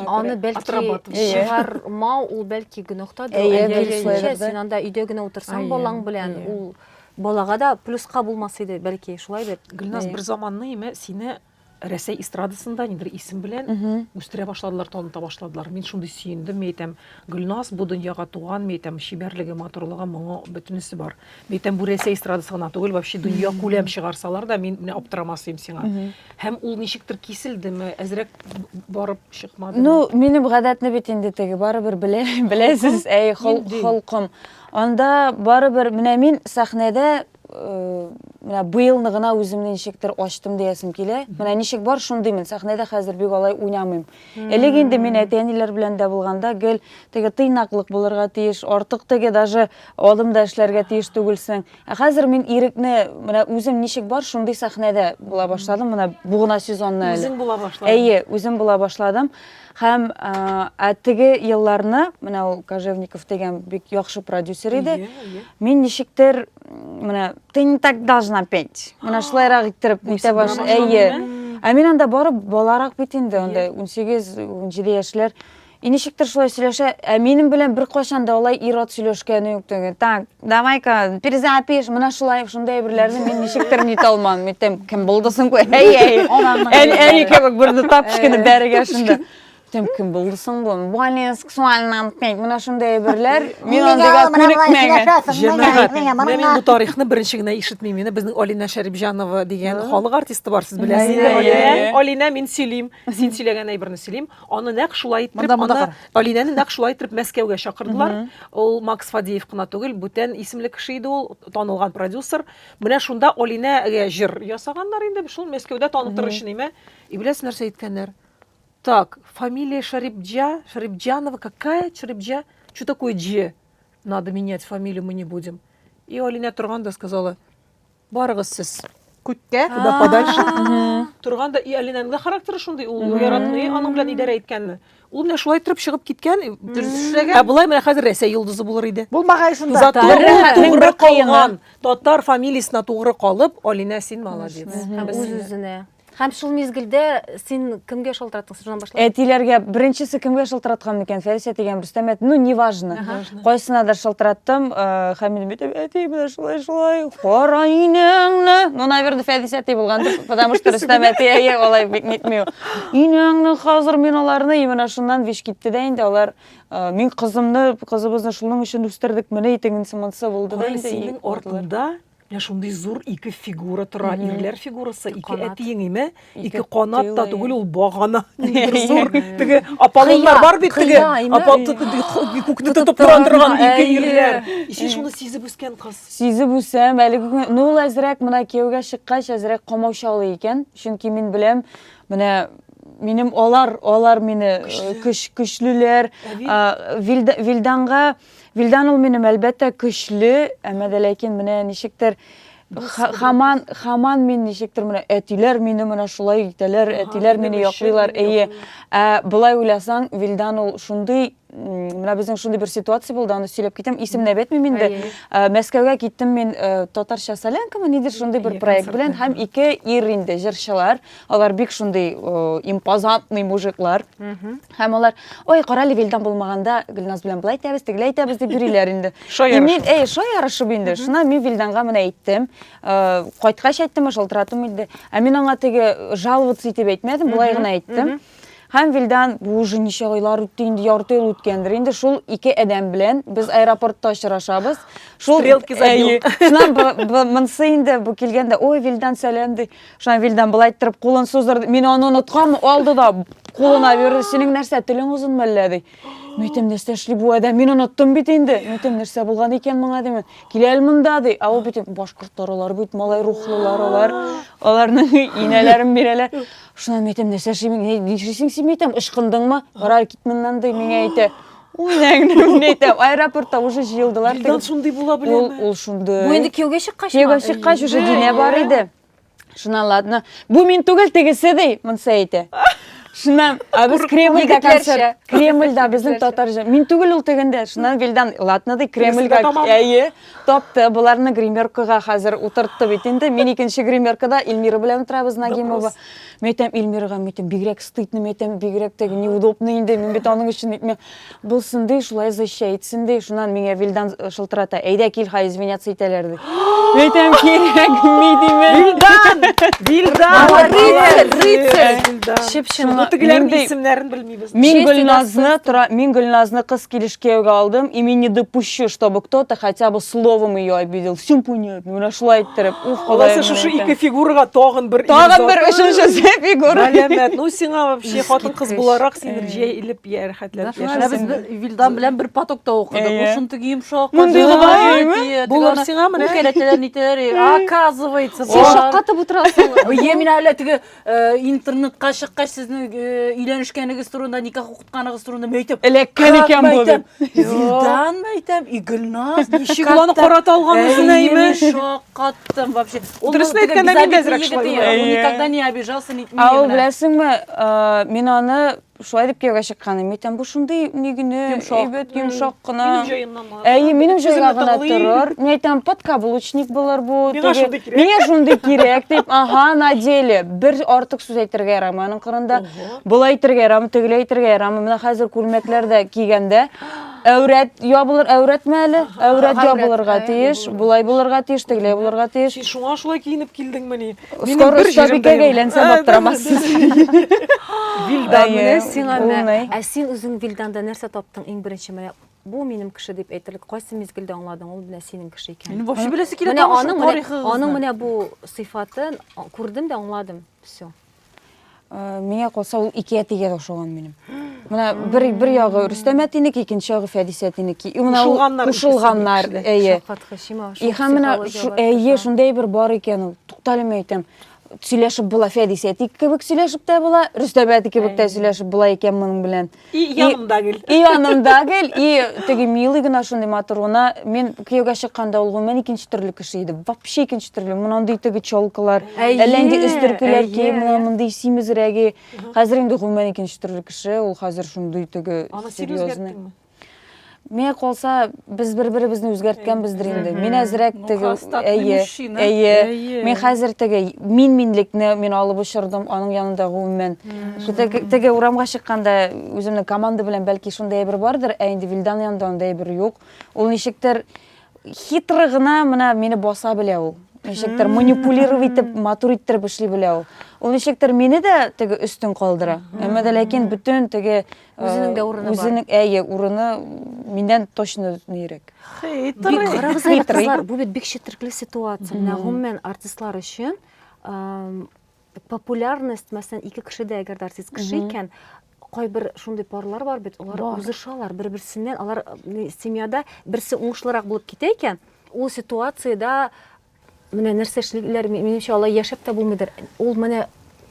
Аны бәлки чыгармау, ул бәлки гөнаһтадыр. Әйе, Син анда өйдә генә утырсаң балаң белән, ул балага да плюска булмас иде, бәлки шулай бит. Гөлназ бер заманны име сине Рәсәй эстрадасында ниндер исем белән үстерә башладылар, таныта башладылар. Мин шундый сөендем, әйтәм, Гөлназ бу дөньяга туган, әйтәм, шибәрлеге, матурлыгы, моңы бөтенесе бар. Әйтәм, бу Рәсәй эстрадасы гына түгел, вообще дөнья күләм чыгарсалар да, мин менә аптырамасым сиңа. Һәм ул ничектер киселдеме, әзрәк барып чыкмадымы? Ну, минем гадәтне бит инде теге барыбер беләсез, холкым. Анда барыбер менә мин сәхнәдә менә быелны гына үземне ничектер ачтым диясем килә. Менә ничек бар шундыймын. Сәхнәдә хәзер бик алай уйнамыйм. Элек инде мин әтәниләр белән дә булганда гел теге тыйнаклык булырга тиеш, артык теге даже алымда эшләргә тиеш түгелсең. Хәзер мин ирекне менә үзем ничек бар шундый сәхнәдә була башладым. Менә бу гына сезонны әле. Үзең була башладың. Әйе, үзем була башладым. Һәм теге елларны, менә ул Кожевников дигән бик яхшы продюсер иде. Мин ничектер менә ты не так должна петь. Менә шулайрак иттереп нитә баш. Әйе. Ә мин анда барып баларак бит инде, анда 18-17 яшьләр. Ничектер шулай сөйләшә, ә минем белән бер кашан да алай ират сөйләшкәне юк теге. Так, давай-ка, перезапишь. Менә шулай шундай әйберләрне мин ничектер нитә алмадым. Әйтәм, кем булдысың бу? Әйе. Әни кебек берне тапыш кына бәрегә шунда. Кем булдысың бу? Более сексуальный петь. Менә шундай әйберләр. Мин андыга күнекмәгән. Җәмәгать, мин бу тарихны беренче генә ишетмим. Мине безнең Алина Шәрипҗанова дигән халык артисты бар, сез беләсез. Алина, мин сөйлим, син сөйләгән әйберне сөйлим. Аны нәкъ шулай итеп, Алинаны нәкъ шулай итеп Мәскәүгә чакырдылар. Ул Макс Фадеев кына түгел, бүтән исемле кеше иде ул, танылган продюсер. Менә шунда Алинага җыр ясаганнар инде, шул Мәскәүдә танытыр өчен име. И беләсез нәрсә әйткәннәр? Так, фамилия Шарипджанова какая? Шарипджа? Что такое Дж? Надо менять фамилию, мы не будем. И Алина Турганда сказала, барыгыз сез. Күткә? Куда подальше. Турганда, и Алинаның да характеры шундый, ул яратмый, аның белән идәрә иткәнне. Ул менә шулай торып чыгып киткән, ә булай менә хәзер Рәсәй йолдызы булыр иде. Булмагай шунда. Зато тугры калган, татар фамилиясына тугры калып, Алина син молодец. Үз-үзенә. Һәм шул мезгилдә син кемгә шалтыраттың? Шуннан башлап. Әтиләргә беренчесе кемгә шылтыраткан микән? Фәрисә дигән Рөстәм әти. Ну, неважно. Кайсынадыр шылтыраттым. Һәм мин әйтәм, әти, менә шулай. Кара инәңне. Ну, наверное, Фәрисә әти булгандыр, потому что Рөстәм әти алай бик нитмәү. Инәңне хәзер мин аларны менә шуннан виш китте дә инде алар. Мин кызыбызны шуның өчен үстердек, менә итегенсе монсы булды да инде. Синең артында я шундый зур ике фигура тора, ирләр фигурасы, ике әтиең име, ике канат та түгел ул багана. Зур теге апаллар бар бит теге. Апал күкне тотып торган ике ирләр. Син шуны сизеп үскән кыз. Сизеп үсәм, әлеге ну ул әзрәк менә кияүгә чыккач әзрәк камаучалы икән. Чөнки мин беләм, менә минем алар мине көчлеләр. Вилдан ул минем әлбәттә көчле, әмма дә ләкин менә ничектер Хаман мин ничектер менә әтиләр мине менә шулай итәләр, әтиләр мине яклыйлар. Булай уйласаң, Вилдан ул шундый менә безнең шундый бер ситуация булды, аны сөйләп китәм. Исемне әйтмим инде. Мәскәүгә киттем мин татарча солянкамы нидер шундый бер проект белән һәм ике ир инде җырчылар. Алар бик шундый импозантный мужиклар. Һәм алар, ой, карали Вилдан булмаганда Гөлназ белән булай әйтәбез, тегеләй әйтәбез дип йөриләр инде. Мин, шой ярышып инде. Шуна мин Вилданга менә әйттем. Кайткач әйттем, шалтыратым инде. Ә мин аңа теге жаловаться итеп әйтмәдем, булай гына әйттем. Һәм Вилдан бу уже ничә айлар үтте инде, ярты ел үткәндер. Инде шул ике адәм белән без аэропортта очрашабыз. Шул стрелки забил. Шуннан монсы инде бу килгәндә, ой, Вилдан сәлам ди. Шуннан Вилдан булай иттереп кулын суздырды. Мин аны оныткан, алды да кулына бирде. Синең нәрсә, телең узынмы әллә ди. Мәйтем, нәрсә эшли бу адәм? Мин оныттым бит инде. Мәйтем, нәрсә булган икән моңа димен. Киләл монда ди. Ул бит башкортлар алар бит малай рухлылар алар. Аларның инәләрен бирәләр. Шуннан мәйтем, нәрсә эшлисең син мәйтем, ышкындыңмы? Карар кит моннан ди, миңа әйтә. Ой, нәңне әйтә. Аэропортта уже җыелдылар. Вилдан шундый була беләме? Ул шундый. Бу инде кияүгә чыккач. Кияүгә чыккач уже динә бар иде. Шуннан ладно. Бу мин түгел, тегесе ди, монсы әйтә. Шуннан без Кремльдә концерт. Кремльдә безнең татарча. Мин түгел ул тегендә. Шуннан Вилдан ладно ди Кремльгә. Топты. Буларны гримеркага хәзер утыртты бит инде. Мин икенче гримеркада Эльмира белән утырабыз Нагимова. Мәйтәм Эльмирага, мәйтәм бигрәк стыдны, мәйтәм бигрәк теге неудобно инде. Мин бит аның өчен әйтмәм. Булсын ди, шулай защитсын ди. Шуннан миңа Вилдан шылтырата. Әйдә кил, хай извиняться итәләр ди. Мәйтәм кирәкми димен. Вилдан! Рыцарь! Шипшин. Тегеләрнең исемнәрен белмибез. Мин Гөлназны кыз килешкәгә алдым, и мин не допущу, чтобы кто-то хотя бы словом ее обидел. Всем понятно. Менә шулай иттереп. Алайса шушы ике фигурага тагын бер өченче фигура. Мәләмәт. Ну сиңа вообще хатын-кыз буларак син җәйлеп ярхәтләп Без Вилдан белән бер потокта укыдык. Ул шундый йомшак. Булар сиңа менә. Кәләтәләр нитәләр. Оказывается, Син шаккатып утырасың. Мин әле теге интернетка чыккач сезнең өйләнешкәнегез турында, никах укытканыгыз турында мәйтәм. Эләккән икән бу. Вилдан мәйтәм, Гөлназ. Ничек аны карата алган үзенә име? Шаккаттым вообще. Дөресен әйткәндә мин дә әзрәк шулай. Он никогда не обижался, не Ау, беләсеңме, мин аны шулай дип кияүгә чыкканым. Мәйтәм, бу шундый нигене, әйбәт йомшак кына. Минем җайга гына торыр. Мәйтәм, подкаблучник булыр бу. Миңа шундый кирәк дип, на деле бер артык сүз әйтергә ярамый аның кырында. Булай әйтергә ярамый, тегеләй әйтергә ярамый. Менә хәзер күлмәкләрдә кигәндә әүрәт ябылыр, әүрәтме әле? Әүрәт ябылырга тиеш, булай булырга тиеш, тегеләй булырга тиеш. Син шуңа шулай киенеп килдеңме ни? Скоро Сабикәгә әйләнсәм аптырамассыз. Вилдан менә сиңа Ә син үзең Вилданда нәрсә таптың иң беренче менә? Бу минем кеше дип әйтерлек. Кайсы мизгелдә аңладың ул менә синең кеше икән? Мин вообще беләсе килә аның менә бу сыйфатын күрдем дә аңладым. Всё. Миңа калса ул ике әтигә дә охшаган минем. Менә бер ягы Рөстәм әтинеке, икенче ягы Фәдис әтинеке. Ушылганнар, әйе. И һәм менә шундай бер бар икән ул. Тукталым әйтәм. Сөйләшеп була Фәдис әти кебек сөйләшеп тә була, Рөстәм әти кебек тә сөйләшеп була икән моның белән. И янымда гел. И теге милый гына шундый матуруна. Мин кияүгә чыкканда ул гомумән икенче төрле кеше иде. Вообще икенче төрле. Мондай теге чалкалар, әлләнди өстөркеләр ки, мондай симезрәге. Хәзер инде гомумән икенче төрле кеше, ул хәзер шундый теге серьезный. Мен калса без бер-беребезне үзгәрткәнбездер инде. Мен әзрәк Ну, теге хастатный мужчина. Мен хәзер теге минлекне мен алып очырдым аның янында гомумән. Теге урамга чыкканда үземнең команда белән бәлки шундай бер бардыр, ә инде Вилдан янында андай бер юк. Ул ничектер хитры гына менә мине баса белә ул. Ничектер манипулировать итеп, матур иттереп эшли белә ул. Ул ничектер мине дә теге өстен калдыра. Әмма дә ләкин бүтән теге Үзенең дә урыны бар. Үзенең урыны миннән точно нирәк. Бик карагыз әле кызлар, бу бит бик четерекле ситуация. Гомумән артистлар өчен популярность, мәсәлән, ике кешедә әгәр артист кеше икән, кайбер шундый парлар бар бит, алар узышалар бер-берсеннән, алар семьяда берсе уңышлырак булып китә икән, ул ситуациядә менә нәрсә эшлиләр, минемчә алай яшәп тә булмыйдыр. Ул менә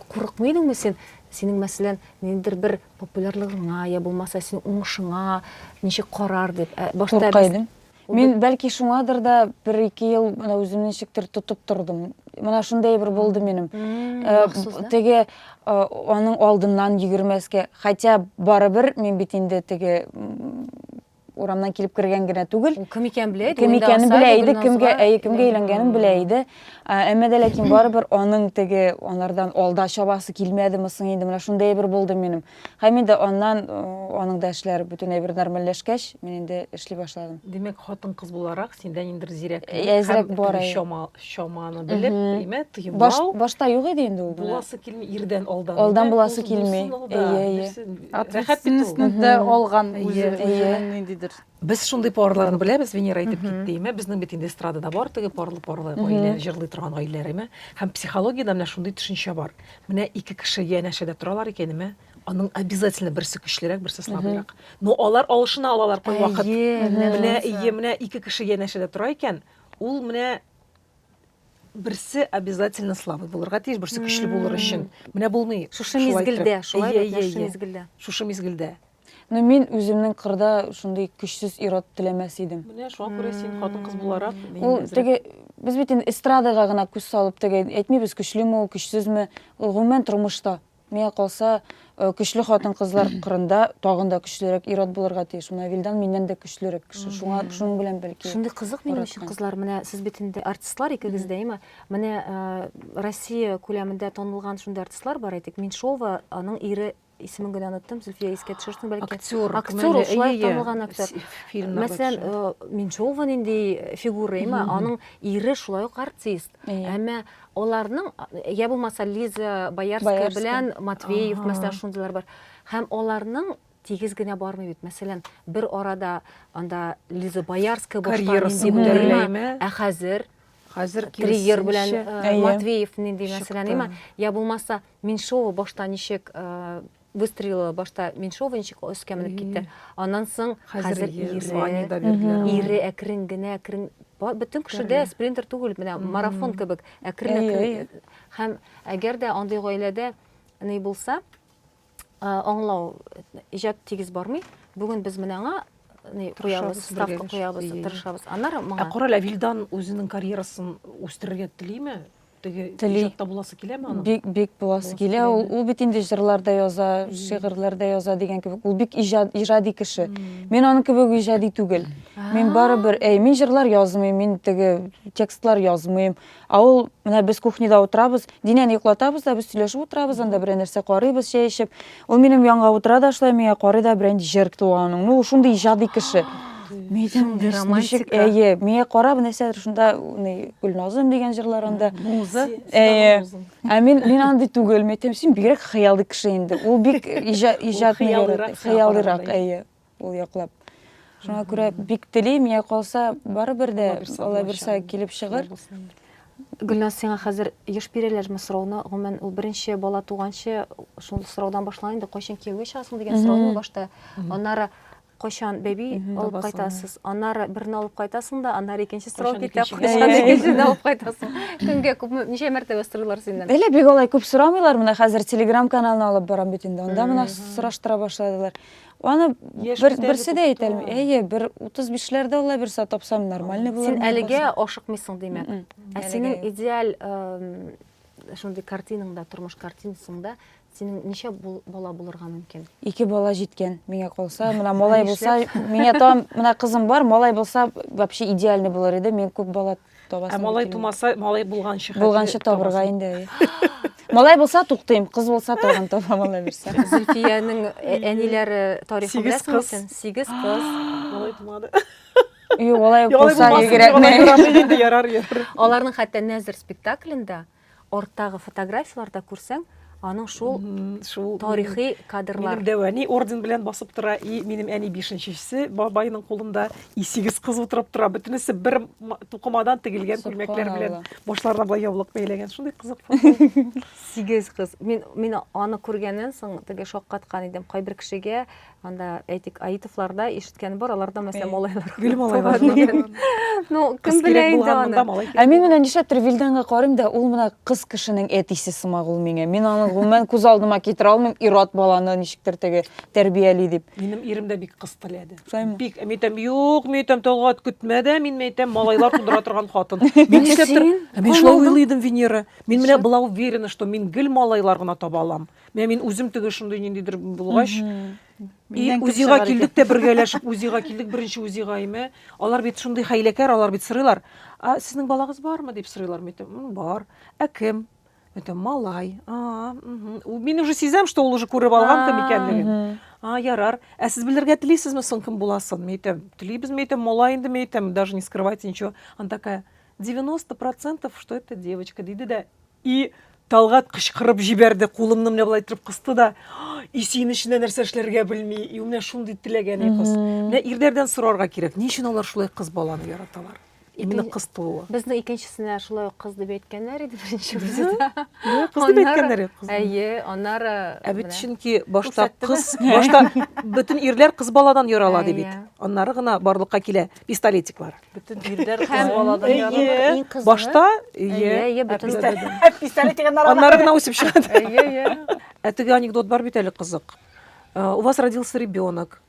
курыкмыйдыңмы син? Синең мәсәлән, ниндидер бер популярлыгыңа, я булмаса синең уңышыңа ничек карар дип. Башта Куркайдым. Мен бәлки шуңадыр да 1-2 ел менә үземне ничектер тотып тордым. Менә шундай бер булды минем. Теге аның алдыннан йөгермәскә, хотя барыбер мен бит инде теге урамнан килеп кергән генә түгел. Кем икән белә иде, Кем икәнен белә иде, кемгә әйләнгәнен белә иде. Әмма дә ләкин барыбер аның теге анардан алда чабасы килмәдеме соң инде, менә шундай бер булды минем. Һәм инде аннан аның да эшләре бөтенләй бер нормальләшкәч, мен инде эшли башладым. Демәк, хатын-кыз буларак синдән индер зирәк. Әзрәк бар. Шоманы белеп, әйме, тыймау. Башта юк иде инде ул. Буласы килми, ирдән алдан. Алдан буласы килми. Ответственностьны дә алган үзенең ниндидер. Без шундый парларны беләбез, Венера әйтеп китте, әйме, безнең бит инде эстрадада бар теге парлы гаилә, җырлый торган гаиләләр, әйме. Һәм психологиядә менә шундый төшенчә бар. Менә ике кеше янәшәдә торалар икән, әйме, аның обязательно берсе көчлерәк, берсе слабрак. Но алар алышына алалар кай вакыт. Менә ике кеше янәшәдә тора икән, ул менә берсе обязательно слабый булырга тиеш, берсе көчле булыр өчен. Менә булмый. Шушы мизгелдә, шулай Шушы мизгелдә. Но мен үземнең кырда шундый көчсез ирод теләмәс идем. Менә шуңа күрә син хатын-кыз буларак. Ул теге без бит инде эстрадага гына күз салып теге әйтмибез көчлеме ул, көчсезме, ул гомумән тормышта. Миңа калса көчле хатын-кызлар кырында тагын да көчлерәк ирод булырга тиеш. Менә Вилдан миннән дә көчлерәк кеше. Шуның белән бәлки. Шундый кызык минем өчен кызлар, менә сез бит инде артистлар икегез дә, әйме. Менә Россия күләмендә танылган шундый артистлар бар, әйтик, Меньшова, аның ире исемен генә оныттым, Зөлфия искә төшерсең бәлки. Актер, шулай танылган актер. Мәсәлән, Меньшова нинди фигура, әйме, аның ире шулай ук артист. Әмма аларның, я булмаса Лиза Боярская белән Матвеев, мәсәлән, шундыйлар бар. Һәм аларның тигез генә бармый бит. Мәсәлән, бер арада анда Лиза Боярская башта нинди булды, ә хәзер Триггер белән Матвеев нинди мәсәлән, әйме, я булмаса Меньшова башта ничек выстрелила, башта Меньшова ничек өскә менеп китте. Аннан соң хәзер ире әкрен генә, бөтен кешедә спринтер түгел, менә марафон кебек әкрен. Һәм әгәр дә андый гаиләдә ни булса, аңлау иҗат тигез бармый. Бүген без менә аңа куябыз, ставка куябыз, тырышабыз. Аннары моңа. Карале, Вилдан үзенең карьерасын үстерергә телиме? Теге иҗатта буласы киләме аның? Бик буласы килә. Ул бит инде җырларда яза, шигырьләрдә яза дигән кебек. Ул бик иҗади кеше. Мен аның кебек иҗади түгел. Мен барыбер, мин җырлар язмыйм, мин теге текстлар язмыйм. Ул менә без кухняда утырабыз, Динәне йоклатабыз да, без сөйләшеп утырабыз, анда бер нәрсә карыйбыз, чәй эчеп. Ул минем янга утыра да, шулай миңа карый да, бер җыр туганың. Ну, шундый иҗади кеше. Мидем романтик. Миңа карап нәрсәдер шунда Гөлназым дигән җырлар анда. Муза. Мин андый түгел, мәйтәм, син бигрәк хыяллы кеше инде. Ул бик иҗатны хыяллырак, ул яклап. Шуңа күрә бик телим, миңа калса барыбер дә алай берсә килеп чыгыр. Гөлназ, сиңа хәзер еш бирәләрме сорауны? Гомумән ул беренче бала туганчы шул сораудан башлана инде, кайчан кияүгә чыгасың дигән сорауны башта. Аннары кайчан бәби алып кайтасыз? Аннары берне алып кайтасың да, аннары икенче сорау китә, кайчан икенчене алып кайтасың? Көнгә күпме, ничә мәртәбә сорыйлар синнән? Әле бик алай күп сорамыйлар, менә хәзер Telegram каналына алып барам бит инде. Анда менә сораштыра башладылар. Аны берсе дә әйтәлми. Бер 35ләрдә алла берсе тапсам нормальный булыр. Син әлегә ашыкмыйсың димәк. Ә синең идеаль шундый картинаңда, тормыш картинасында синең ничә бала булырга мөмкин? 2 бала җиткән миңа калса. Менә малай булса, миңа там менә кызым бар, малай булса вообще идеальный булыр иде. Мен күп бала табасым. Малай тумаса, малай булганчы. Булганчы табырга инде. Малай булса туктыйм, кыз булса тагын табам ала берсә. Зөлфиянең әниләре тарихы 8 беләсеңме кыз. син? 8 кыз. Малай тумады. Юк, алай Малай булса булмасын, кирәк. малай ярамый инде, ярар. Аларның хәтта нәзер спектаклендә орттагы фотографияларда күрсәң, аның шул Шул тарихи кадрлар. Минем дәвани орден белән басып тора, и минем әни 5-нчесе бабайның кулында, и 8 кыз утырып тора. Бөтенесе бер тукымадан тегелгән күлмәкләр белән башларына бай яулык бәйләгән. Шундый кызык. 8 кыз. Мин аны күргәннән соң теге шаккаткан идем. Кайбер кешегә анда әйтик Аитовларда ишеткән бар, аларда мәсәлән малайлар. Гөл малайлар. Ну, кем белә инде аны. Ә мин менә нишләптер Вилданга карыйм да, ул менә кыз кешенең әтисе сымак ул миңа. Мин аны гомумән күз алдыма китерә алмыйм, ират баланы ничектер теге тәрбияли дип. Минем ирем дә бик кыз теләде. Шулаймы? Бик, әйтәм, юк, мен әйтәм, Талгат көтмә дә, мин әйтәм, малайлар тудыра торган хатын. Мин нишләптер, мин шулай уйлыйдым, Венера. Мин менә була уверена, что мин гел малайлар гына таба алам. Мин үзем теге шундый ниндидер булгач, и Узига килдек тә бергәләшеп, Узига килдек, беренче Узига име. Алар бит шундый хәйләкәр, алар бит сырыйлар. Сезнең балагыз бармы дип сырыйлар. Мен әйтәм, бар. Кем? Это малай. Мин уже сизәм, что ул уже күреп алган кем икәнлеген. Ярар. Сез белергә телисезме соң кем буласын? Мен әйтәм, телибез, мен әйтәм, малай инде, мен әйтәм, даже не скрывайте ничего. Она такая, 90% что это девочка диде дә. И Талгат кычкырып җибәрде, кулымны менә булай итеп кысты да, и син эченә нәрсә эшләргә белми, и менә шундый теләгән кыз. Менә ирләрдән сорарга кирәк. Ни өчен алар шулай кыз баланы яраталар? Именно кыз тууы. Безнең икенчесенә шулай ук кыз дип әйткәннәр иде беренчебездә. Кыз дип әйткәннәр кыз. Әйе, аннары Бит чөнки башта кыз, башта бөтен ирләр кыз баладан ярала ди бит. Аннары гына барлыкка килә пистолетиклар. Бөтен ирләр кыз баладан ярала. Башта, әйе, бөтен Пистолет дигәннәр аннары гына үсеп чыгады. әйе. Теге анекдот бар бит әле кызык. У вас родился ребенок.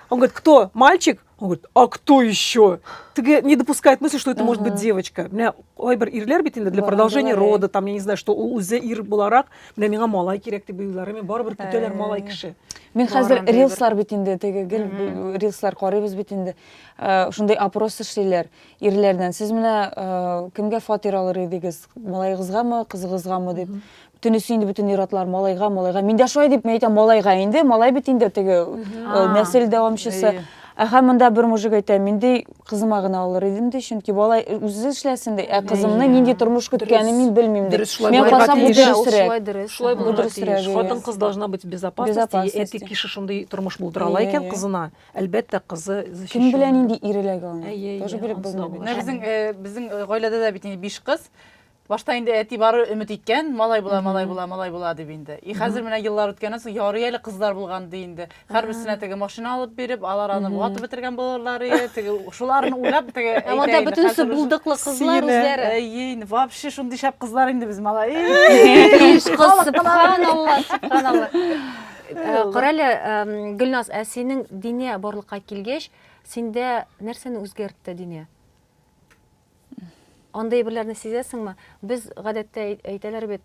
Он говорит, кто? Мальчик? Он говорит, а кто еще? Теге не допускает мысли, что это может быть девочка. Менә айбер ирләр бит инде для продолжения рода, там я не знаю, что ул үзе ир буларак, менә миңа малай кирәк дип уйлар. Мен барыбер көтәләр малай кеше. Мен хәзер рилслар бит инде, теге гел рилслар карыйбыз бит инде. Шундай опрос эшлиләр ирләрдән. Сез менә кемгә фатир алыр идегез? Малайыгызгамы, кызыгызгамы дип. Төнесе инде бөтен иратлар малайга. Мин дә шулай дип әйтәм, малайга инде, малай бит инде теге нәсел дәвамчысы. Мында бер мужик әйтә, минде кызыма гына алыр идем ди, чөнки балай үзе эшләсен ди. Кызымның нинди тормыш көткәнен мин белмим ди. Мен калсам бу дөресрәк. Шулай булырга тиеш. Хатын кыз должна быть в безопасности. Эти кеше шундый тормыш булдыра икән кызына. Әлбәттә кызы защищена. Кем белән инде иреләг алган. Тоже белеп булмый. Безнең гаиләдә дә бит инде 5 кыз. Башта инде әти бары өмет иткән, малай була дип инде. И хәзер менә еллар үткәннән соң ярый әле кызлар булган ди инде. Һәрберсенә теге машина алып биреп, алар аны ватып бетергән булырлар иде. Теге шуларны уйлап теге әйтә. Анда бөтенесе булдыклы кызлар үзләре. Әйе, вообще шундый шәп кызлар инде без малай. Субханалла. Карале, Гөлназ, синең дине барлыкка килгәч, синдә нәрсәне үзгәртте дине? Андай бирләрне сизәсеңме? Без гадәттә әйтәләр бит,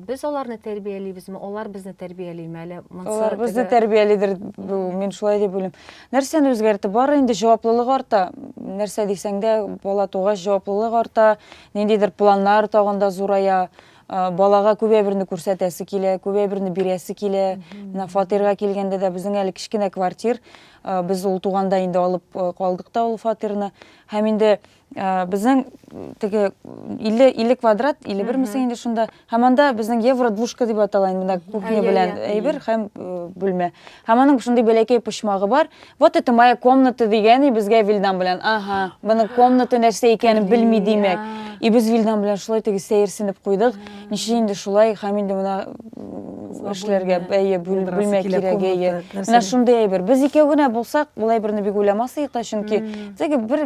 без аларны тәрбиялибезме, алар безне тәрбиялиме әле? Алар безне тәрбиялидер, мин шулай дип уйлыйм. Нәрсәне үзгәртте? Бары инде җаваплылык арта. Нәрсә дисәң дә, бала тугач җаваплылык арта, ниндидер планнар тагында зурая. Балага күбәберне күрсәтәсе килә, күбәберне бирәсе килә. Менә фатирга килгәндә дә безнең әле кичкенә квартир, без ул туганда инде алып калдык та ул фатирны. Һәм инде безнең теге 50 квадрат, 51 месең инде шунда. Һәм анда безнең евро-двушка дип атала инде, кухня белән әйбер һәм бүлмә. Һәм аның шундый бәләкәй почмагы бар. Вот это моя комната дигән безгә Вилдан белән. Ага, моның комната нәрсә икәнен белми димәк. И без Вилдан белән шулай теге сәерсенеп куйдык. Ничә инде шулай һәм инде менә эшләргә бүлмә кирәк әйе. Менә шундый әйбер. Без икәү генә булсак, булай берне бик уйламасак та, чөнки теге бер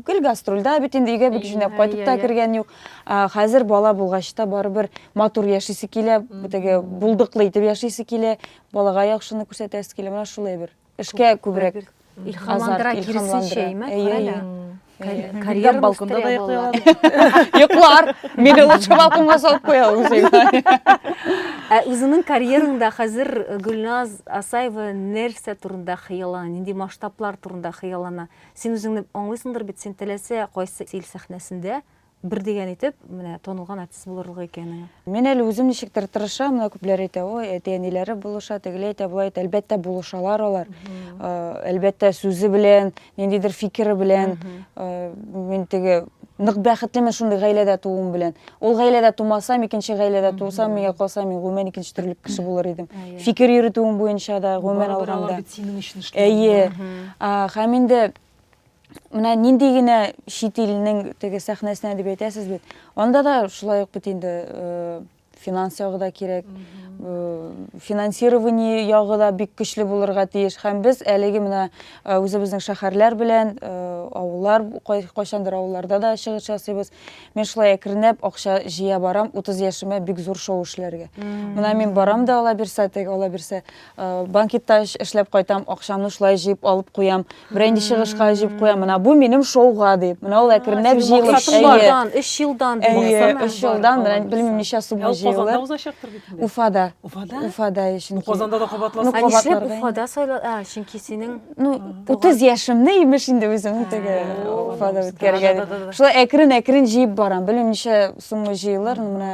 гел гастрольдә бит инде өйгә бик җинәп кайтып та кергән юк. Хәзер бала булгач та барыбер матур яшисе килә, теге булдыклы итеп яшисе килә, балага яхшыны күрсәтәсе килә. Менә шулай бер. Эшкә күбрәк Илһамландыра киресенчәме? карьера балконда да Йоклар, мені лучше балконға салып қоялым Өзінің карьерыңда қазір Гүлназ Асаева нәрсе турында хыяллана, нинди масштаблар турында хыяллана. Сен өзіңді аңлайсыңдыр бит, сен теләсә кайсы ил сәхнәсендә бер дигән итеп, менә танылган артист булырлык икәнен. Мен әле үзем ничектер тырышам, менә күпләр әйтә, ой, әтәниләре булыша, тегеләй әйтә, булай әйтә, әлбәттә булышалар алар. Әлбәттә сүзе белән, ниндидер фикере белән, мин теге нык бәхетлемен шундый гаиләдә тууым белән. Ул гаиләдә тумасам, икенче гаиләдә тусам, миңа калса, мин гомумән икенче төрле кеше булыр идем. Фикер йөртүем буенча да, гомумән алганда. Әйе. Һәм инде менә нинди генә чит илнең теге сәхнәсенә дип әйтәсез бит. Анда да шулай ук бит инде финанс ягы да кирәк. Финансирование ягы да бик көчле булырга тиеш. Һәм без әлеге менә үзебезнең шәһәрләр белән авыллар, кайчандыр авылларда да чыгыш ясыйбыз. Мен шулай әкренләп акча җыя барам, 30 яшемә бик зур шоу эшләргә. Менә мин барам да ала бирсә, банкетта эшләп кайтам, акчамны шулай җыеп алып куям. Бренди чыгышка җыеп куям. Менә бу минем шоуга дип. Менә ул әкренләп җыелып, 3 елдан, 3 елдан, белмим ничә сумма җыелыр. Уфада. Уфада өчен. Казанда да кабатласың. Нишләп Уфада сайлады? Чөнки синең 30 яшымны имеш инде үзем теге Уфада үткәргән. Шулай әкрен җыеп барам. Белмим ничә сумма җыелыр, менә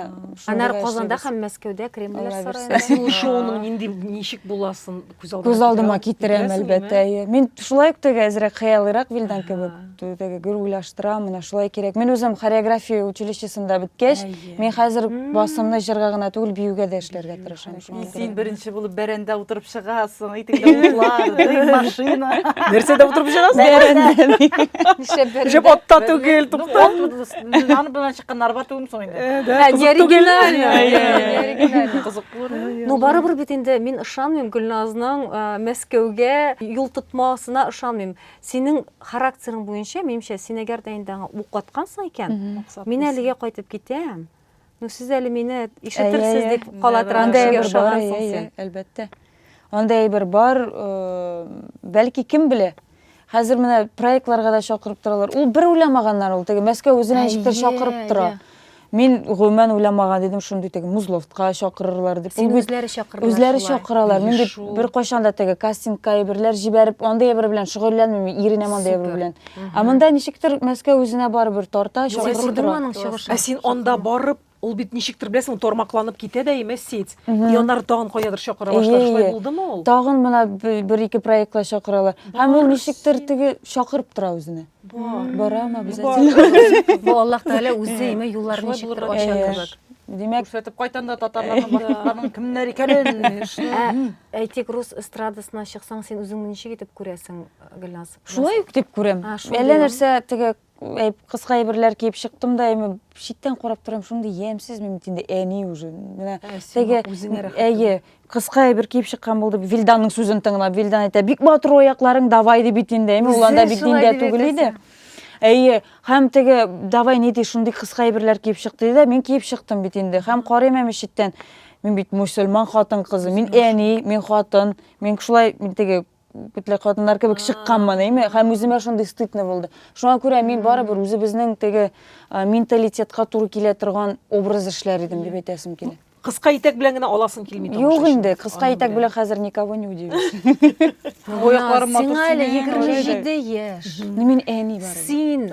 Анар Казанда һәм Мәскәүдә Кремль сарайында. Син шоуның ничек буласын күз алдыма китерәм әлбәттә. Мин шулай ук теге әзрәк хыялырак Вилдан кебек теге гөр уйлаштырам, менә шулай кирәк. Мин үзем хореография училищесында биткәч, мин хәзер басымны җырга гына түгел, биюгә дә эшләргә тырышам. Син беренче булып бәрәндә утырып чыгасың, итегедә утлар, машина. Нәрсәдә утырып чыгасың? Нишләп Җеп атта түгел, тукта. Аны белән чыкканнар бар түгел соң инде. Кызык булыр. Ну барыбер бит инде мин ышанмыйм Гөлназның Мәскәүгә юл тотмасына ышанмыйм. Синең характерың буенча, минемчә, син әгәр дә инде укыткансың икән, мин әлегә кайтып китәм. Ну сез әле мине ишетерсез дип кала торган кешегә ошагансың син. Әлбәттә. Андай бер бар, бәлки кем белә. Хәзер менә проектларга да чакырып торалар. Ул бер уйламаганнар, ул теге Мәскәү үзенә җиктер чакырып тора. Мин гомумән уйламаган идем, шундый теге Музловка чакырырлар дип. Син үзләре чакыралар. Үзләре чакыралар. Мин бит бер кайчан да теге кастингка әйберләр җибәреп, андай әйбер белән шөгыльләнмим, иренәм андай әйбер белән. Монда ничектер Мәскәү үзенә барыбер тарта, чакырып тора. Син анда барып, ул бит ничектер беләсең, тормакланып китә дә имеш сит. Яннар тагын каядыр чакыра башлар, шулай булдымы ул? Тагын менә бер-ике проектка чакыралар. Һәм ул ничектер теге чакырып тора үзенә. Барам обязательно. Бу Аллаһ Тәгалә үзе име юлларны ничектер ача кебек. Димәк, Күрсәтеп кайтанда татарларның башкаларның кемнәр икәнен. Әйтик, рус эстрадасына чыксаң, син үзеңне ничек итеп күрәсең, Гөлназ? шулай ук дип күрәм. Әллә нәрсә теге кыска әйберләр киеп чыктым да, читтән карап торам, шундый ямьсез, мин инде әни уже. Менә теге кыска әйбер киеп чыккан булды. Вилданның сүзен тыңлап, Вилдан әйтә, бик матур аякларың, давай дип бит инде. Ул анда бит диндә түгел иде. Һәм теге давай ни ди, шундый кыска әйберләр киеп чыкты да, мин киеп чыктым бит инде. Һәм карыйм читтән. Мин бит мусульман хатын кызы, мин әни, мин хатын, мин шулай мин теге күтле хатыннар кебек чыкканмын, һәм үземә шундый стыдны булды. Шуңа күрә мин барыбер үзебезнең теге менталитетка туры килә торган образ эшләр идем дип әйтәсем килә. Кыска итәк белән генә аласың килми. Юк инде, кыска итәк белән хәзер никого не удивишь. Оякларым матур. Син әле 27 яшь. Мин әни бар. Син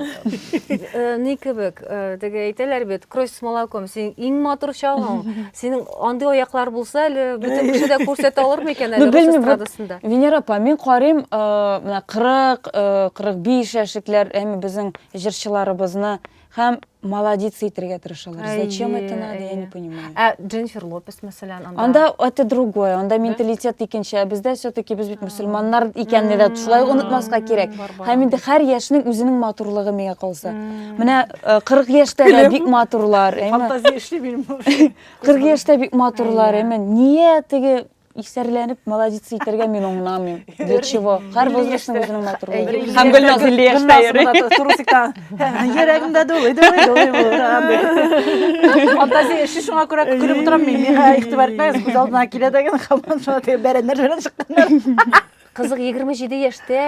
ни кебек, теге әйтәләр бит, кровь с молоком, син иң матур чагың. Синең андый аяклар булса, әле бөтен кеше дә күрсәтә алырмы икән әле рус эстрадасында? Венера апа, мин карыйм, менә 40-45 яшьлекләр, безнең җырчыларыбызны һәм молодец итәргә тырышалар. Зачем это надо, я не понимаю. Дженнифер Лопес мәсәлән, Анда это другое, анда менталитет икенче, бездә все-таки без бит мусульманнар икәнне дә шулай онытмаска кирәк. Һәм инде һәр яшьнең үзенең матурлыгы миңа калса. Менә 40 яшьтә дә бик матурлар, Фантазия эшли бирим. 40 яшьтә бик матурлар, ние теге исәрләнеп молодец итәргә мин аңламыйм. Для чего? Һәр возрастның үзенең матурлыгы. Һәм Гөлназ 50 яшьтә йөри. Турысыктан йөрәгемдә дулый булыр. Фантазия эшли, шуңа күрә күреп утырам мин. Миңа игътибар итмәгез, күз алдына килә дигән һаман шуңа теге бәрәннәр белән чыкканнар. Қызық 27 яшьтә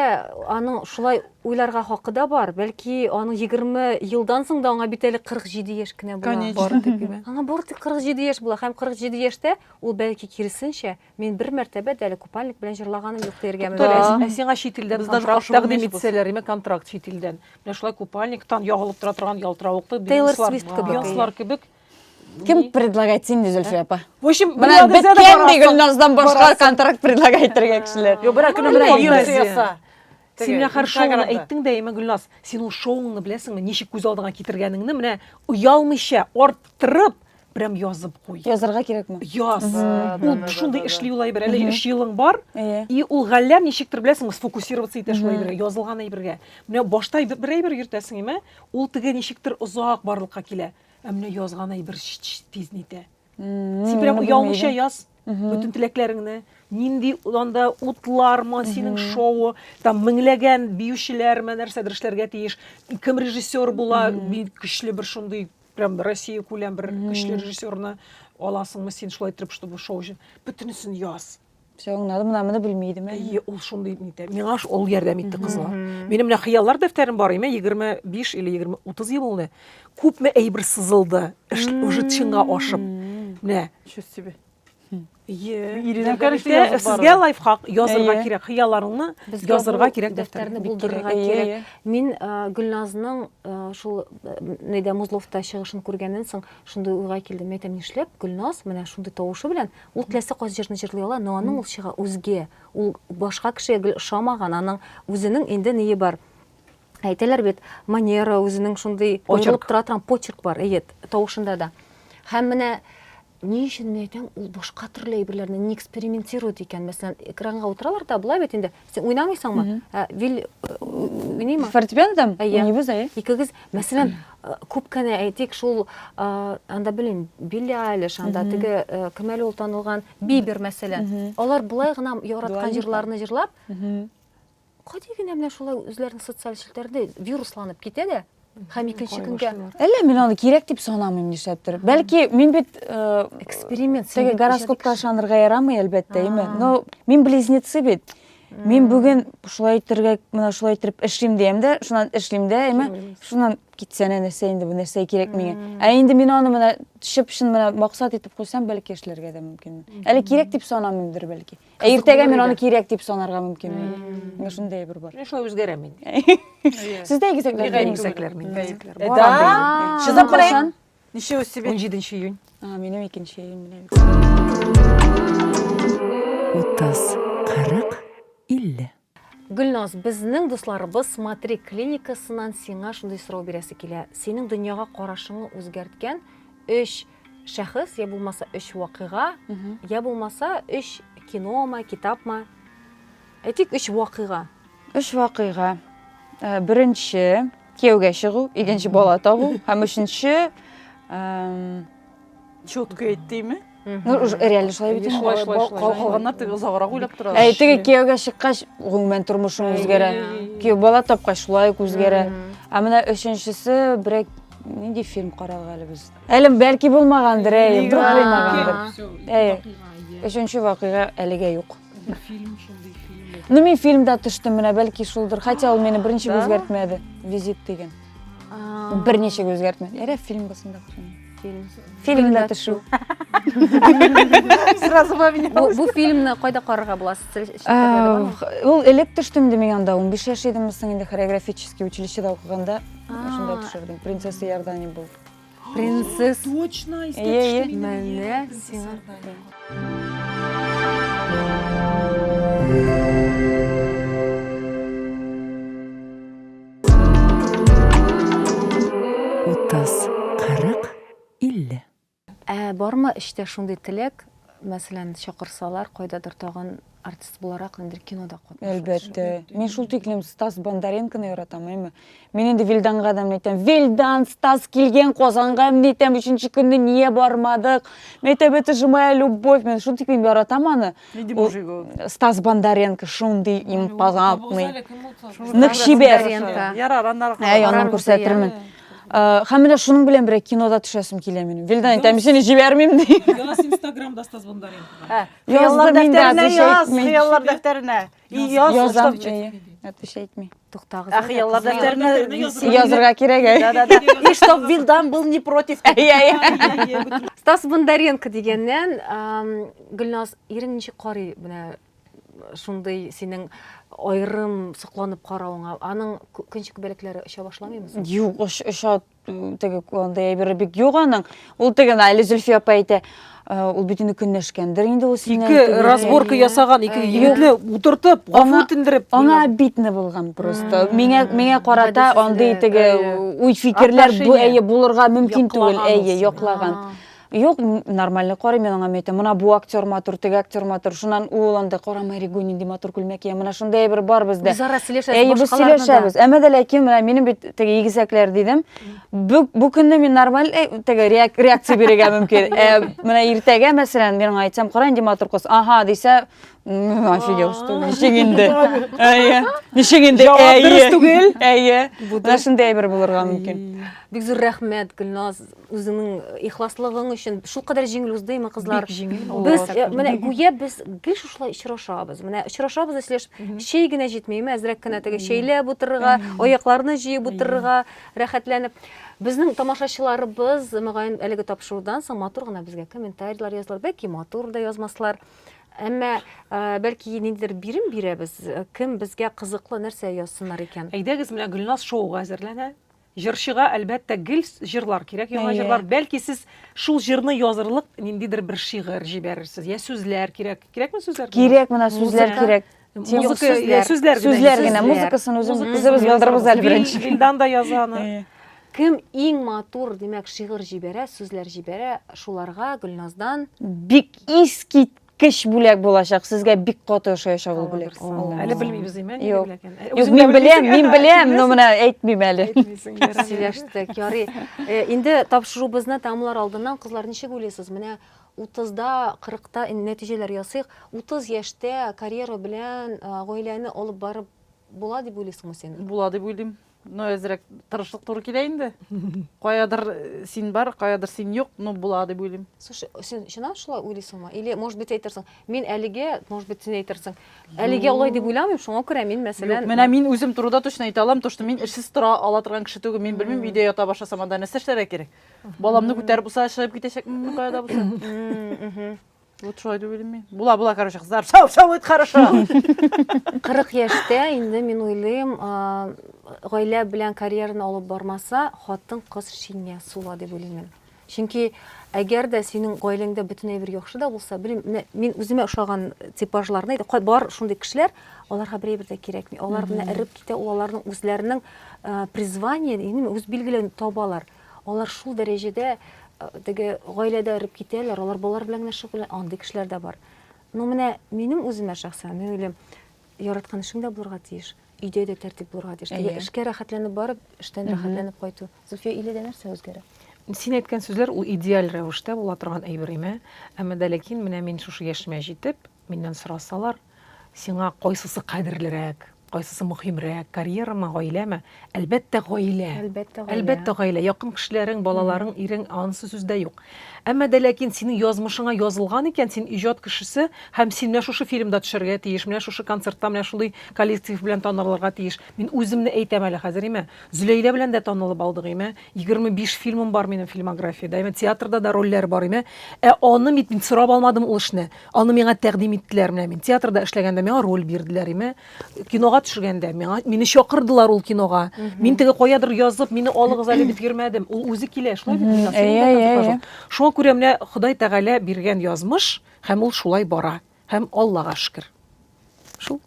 аның шулай уйларга хакы да бар. Бәлки аның 20 елдан соң да аңа бит әле 47 яшь кенә була. Конечно. Бары тик име. Аңа бары тик 47 яшь була. Һәм 47 яшьтә ул бәлки киресенчә мин бер мәртәбә дә әле купальник белән җырлаганым юк дияргә мөмкин. Сиңа чит илдән Без даже контракт каршы тәкъдим булмыйбыз. итсәләр, име контракт чит илдән. Менә шулай купальниктан ягылып тора торган ялтыравыклы Taylor Swift кебек. Бейонслар кебек. Кем предлагает синде, Зөлфия апа? В общем, Менә беткән ди Гөлназдан башка контракт предлагает итәргә кешеләр. Yo, бер көне Менә менә Бейонсе яса. Син менә һәр шоуны әйттең дә, име Гөлназ, син ул шоуны беләсеңме, ничек күз алдыңа китергәнеңне менә уялмыйча арттырып прям язып куй. Язарга кирәкме? Яз. Ул шундый эшли улай бер, әле 3 елың бар. Әйе. И ул галләр ничектер беләсеңме, сфокусироваться итә шулай бер, язылган әйбергә. Менә башта бер әйбер йөртәсең, име? Ул теге ничектер озак барлыкка килә. Ә менә язган әйбер тиз нитә. Син прям уялмыйча яз. Бүтән теләкләреңне. Нинди анда утлармы, синең шоу, там меңләгән биючеләрме, нәрсәдер эшләргә тиеш. Кем режиссер була, бик көчле бер шундый прям Россия күләм бер көчле режиссерны аласыңмы син шулай итеп, чтобы шоу өчен. Бөтенесен яз. Все, аңлады, моны белмидем. Әйе, ул шундый нитә. Миңа ул ярдәм итте кызлар. Минем менә хыяллар дәфтәрем бар, име 25 или 20-30 ел булды. Күпме әйбер сызылды, уже чынга ашып. Менә Şu себе. Ирина, конечно, язып сезгә бару. лайфхак язырга Әйе. кирәк, хыялларыңны Безгә язырга бу кирәк дәфтәрне дәфтәрне. булдырырга Әйе, кирәк. әйе. Мин Гөлназның шул нидә Музловта чыгышын күргәннән соң шундый уйга килдем. Әйтәм, нишләп Гөлназ менә шундый тавышы белән ул теләсә кайсы җырны җырлый ала, но аның ул чыга үзгә, ул башка кешегә ошамаган, аның үзенең инде ние бар. Әйтәләр бит, манера үзенең шундый Почерк. аерылып тора торган почерк бар, әйе, тавышында да. Һәм менә ни өчен мен әйтәм, ул башка төрле әйберләрне не экспериментирует икән. Мәсәлән, экранга утыралар да, булай бит инде. Син уйнамыйсыңмы? Уйныймы? Фортепианодам? Әйе. Уйныйбыз, әйе. Икегез, мәсәлән, күп кенә әйтик, шул анда белмим, Билли Айлиш, анда теге кем әле ул танылган Бибер мәсәлән. Алар булай гына яраткан җырларны җырлап, кайда генә менә шулай үзләренең социаль челтәрдә вирусланып китә дә. Һәм икенче көнгә Әллә мин аны кирәк дип санамыйм нишләптер. Бәлки мин бит эксперимент теге гороскопка ышанырга ярамый әлбәттә, име. Но мин близнецы бит. Мин бүген шулай итәргә, менә шулай итеп эшлим дигән дә, шуннан эшлим дә, име. Шуннан китсә нәрсә инде, бу нәрсә кирәк миңа. Ә инде мин аны менә төшеп шын менә максат итеп куйсам, бәлки эшләргә дә мөмкин. Әле кирәк дип санамыймдыр бәлки. Ә иртәгә мин аны кирәк дип санарга мөмкин. Менә шундый бер бар. Менә шулай үзгәрәм мин. Сездә игезәкләр Игезәкләр мин. Да. Şu zaman Кашан? Nişe o себе. 17 июнь. Минем икенче июнь менә. 30-40-50. Гөлназ, безнең дусларыбыз Смотри клиникасыннан сиңа шундый сорау бирәсе килә. Синең дөньяга карашыңны үзгәрткән 3 шәхес, я булмаса 3 вакыйга, я булмаса 3 киномы, китапмы? Әйтик 3 вакыйга. 3 вакыйга. Беренче кияүгә чыгу, икенче бала табу, һәм өченче Четко ettiği mi? ну реально шулай бит. Kalkanlar tık uzağırak uylap durar. Теге кияүгә чыккач, гомумән тормышың үзгәрә. Кияү бала тапкач шулай үзгәрә. Ә менә өченчесе берәк нинди фильм карарга әле без. Әле бәлки булмагандыр, булмагандыр. Өченче вакыйга әлегә юк. Ну мин фильмда төштем менә, бәлки шулдыр. Хотя ул мине беренче үзгәртмәде. Визит дигән. Берничә үзгәртмәде. Ярә фильм басында. Фильмда төшү. Сразу поменялось. Бу фильмны кайда карарга була? Ул элек төштем ди, мен анда 15 яшь идем, соң инде хореографический училищеда укыганда шунда төшердем. Принцесса Иордания был. Принцесс. Точно, Менә сиңа. Бармы эштә шундый теләк, мәсәлән, чакырсалар, кайдадыр тагын артист буларак инде кинода катнашырга? Әлбәттә. Мин шул тиклем Стас Бондаренконы яратам, әйме. Мин инде Вильданга да әйтәм, Вильдан, Стас килгән Казанга, мен әйтәм, 3нче көнне нигә бармадык? Мен әйтәм, это же моя любовь. Мен шул тиклем яратам аны. Стас Бондаренко шундый импозантный. Ныкшибер. Ярар, аннары. Яннан күрсәтермен. Һәм менә шуның белән берәр кинода төшәсем килә минем. Вилдан әйтәм, сине җибәрмим ди. Яз Инстаграмда стас бундарин. Хыяллар Yazdım, дәфтәренә инде, яз, әйтмим. хыяллар дәфтәренә. Яз, Язам. чтоб- Әтеш әйтми. Туктагыз. Хыяллар дәфтәренә Язырга кирәк. Да-да-да. И чтоб Вилдан был не против. Стас Бондаренко дигәннән, Гөлназ, ирең ничек карый менә шундый синең айрым сокланып каравыңа? Аның көнчек бәлекләре оча башламыймы? Юк, оша теге андай әйбере бик юк аның. Ул теге әле Зөлфия апа әйтә, ул бит инде көнләшкәндер инде ул синең. Ике разборка ясаган, ике егетне утыртып, гафу үтендереп. Аңа битне булган просто. Миңа карата андай теге уй фикерләр бу Отношение. булырга мөмкин түгел, Яклаган яклаган. Юк, нормально карый мен аңа әйтәм. Менә бу актер матур, теге актер матур. Шуннан ул анда карамай регуни ди матур күлмәк я. Менә шундай бер бар бездә. Без ара сөйләшәбез, Без башкаларны да. сөйләшәбез. Әмма дә ләкин менә минем бит теге игезәкләр дидем. Бу көнне мин нормаль теге реакция бирергә мөмкин. Менә иртәгә мәсәлән мин әйтсәм, кара инде матур кыз. Аха дисә, офигел, что ничек инде. Әйе. Ничек инде? Җавап дөрес түгел. Әйе. Менә шундай бер булырга мөмкин. Бик зур рәхмәт, Гөлназ, үзеңнең ихласлыгың өчен. Шулкадәр җиңел уздымы, кызлар? Бик җиңел. Без менә гүя без гел шушылай очрашабыз. Менә очрашабыз, сөйләш, шәй генә җитмәйме, әзрәк кенә теге шәйләп утырырга, аякларны җыеп утырырга, рәхәтләнеп. Безнең тамашачыларыбыз мөгаен әлеге тапшырудан соң матур гына безгә комментарийлар язлар, бәлки матур да язмаслар. Әмма бәлки ниндидер бирем бирәбез, кем безгә кызыклы нәрсә язсыннар икән. Әйдәгез менә Гөлназ шоуга әзерләнә. Җырчыга әлбәттә гел җырлар кирәк, яңа җырлар. Бәлки сез шул җырны язырлык ниндидер бер шигырь җибәрерсез. Я сүзләр кирәк. Кирәкме сүзләр? Кирәк, менә сүзләр кирәк. Музыка, сүзләр Сүзләр генә, музыкасын үзебез ялдырабыз әле беренче. Вилдан да язаны. Кем иң матур, димәк, шигырь җибәрә, сүзләр җибәрә, шуларга Гөлназдан Бик искиткеч бүләк булачак. Сезгә бик каты ошаячак ул бүләк. Әле белмибез имен. Юк. Юк, мин беләм, но менә әйтмим әле. сөйләштек. Ярый. Инде тапшырубызны тәмамлар алдыннан, кызлар, ничек уйлыйсыз? Менә 30-да, 40-та нәтиҗәләр ясыйк. 30 яшьтә карьера белән гаиләне алып барып була дип уйлыйсыңмы син? Була дип уйлыйм. Но әзрәк тырышлык туры килә инде. Каядыр син бар, каядыр син юк, но була дип уйлыйм. Слушай, син шуннан шулай уйлыйсыңмы? Или, может быть, әйтерсең, мин әлегә, может быть, син әйтерсең, әлегә алай дип уйламыйм, шуңа күрә мин, мәсәлән, Менә мин үзем турыда точно әйтә алам, то что мин эшсез тора ала торган кеше түгел. Мин белмим, өйдә ята башласам анда нәрсә эшләргә кирәк. Баламны күтәреп булса, чыгып китәчәкмен, каяда булса. Вот шулай дип уйлыйм мин. Була, короче, кызлар. Все будет хорошо. 40 яшьтә инде мин уйлыйм, гаилә белән карьераны алып бармаса, хатын кыз шиня сула дип уйлыйм мин. Чөнки әгәр дә синең гаиләңдә бөтенләй бер яхшы да булса, белмим, мин үземә ошаган типажларны әйтә, бар шундый кешеләр, аларга берәр дә кирәкми. Алар белән эреп китә, аларның үзләренең призвание, үз билгеләрен табалар. Алар шул дәрәҗәдә теге гаиләдә эреп китәләр, алар балалар белән генә шөгыльләнә, андый кешеләр дә бар. Но менә минем үземә шәхсән, мин уйлыйм, яраткан эшең дә булырга тиеш, өйдә дә тәртип булырга тиеш. Теге эшкә рәхәтләнеп барып, эштән рәхәтләнеп кайту. Зөлфия, иледә нәрсә үзгәрә? Син әйткән сүзләр ул идеаль рәвештә була торган әйбер име. Әмма дә ләкин менә мин шушы яшемә җитеп, миннән сорасалар, сиңа кайсысы кадерлерәк, кайсысы мөһимрәк, карьерамы, гаиләме? Әлбәттә гаилә. Әлбәттә гаилә. Якын кешеләрең, балаларың, ирең, анысы сүздә юк. Әмма дә ләкин синең язмышыңа язылган икән, син иҗат кешесе һәм син менә шушы фильмда төшәргә тиеш, менә шушы концертта, менә шулай коллектив белән танылырга тиеш. Мин үземне әйтәм әле хәзер име. Зөләйлә белән дә танылып алдык име. 25 фильмым бар минем фильмографиядә. Име театрда да рольләр бар име. Аны мин сорап алмадым ул эшне. Аны миңа тәкъдим иттеләр менә. Мин театрда эшләгәндә миңа роль бирделәр име. Кинога төшергәндә мине чакырдылар ул кинога. Мин теге каядыр язып, мине алыгыз әле дип йөрмәдем. Ул үзе килә, шулай бит. Шуңа күрә менә Ходай Тәгалә биргән язмыш, һәм ул шулай бара. Һәм Аллага шөкер. Шул.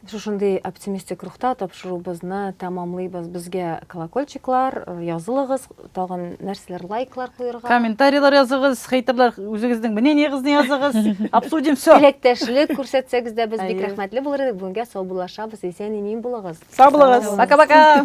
Шушындый оптимистик рухта тапшырубызны тәмамлыйбыз. Безгә колокольчиклар, язылыгыз, тагын нәрсәләр, лайклар куярга. Комментарийлар языгыз, хейтерлар үзегезнең мнениегызны языгыз. Обсудим все. Теләктәшлек күрсәтсәгез дә без бик рәхмәтле булыр идек. Бүгенгә сау булашабыз, исән-имин булыгыз. Сау булыгыз. Пока-пока.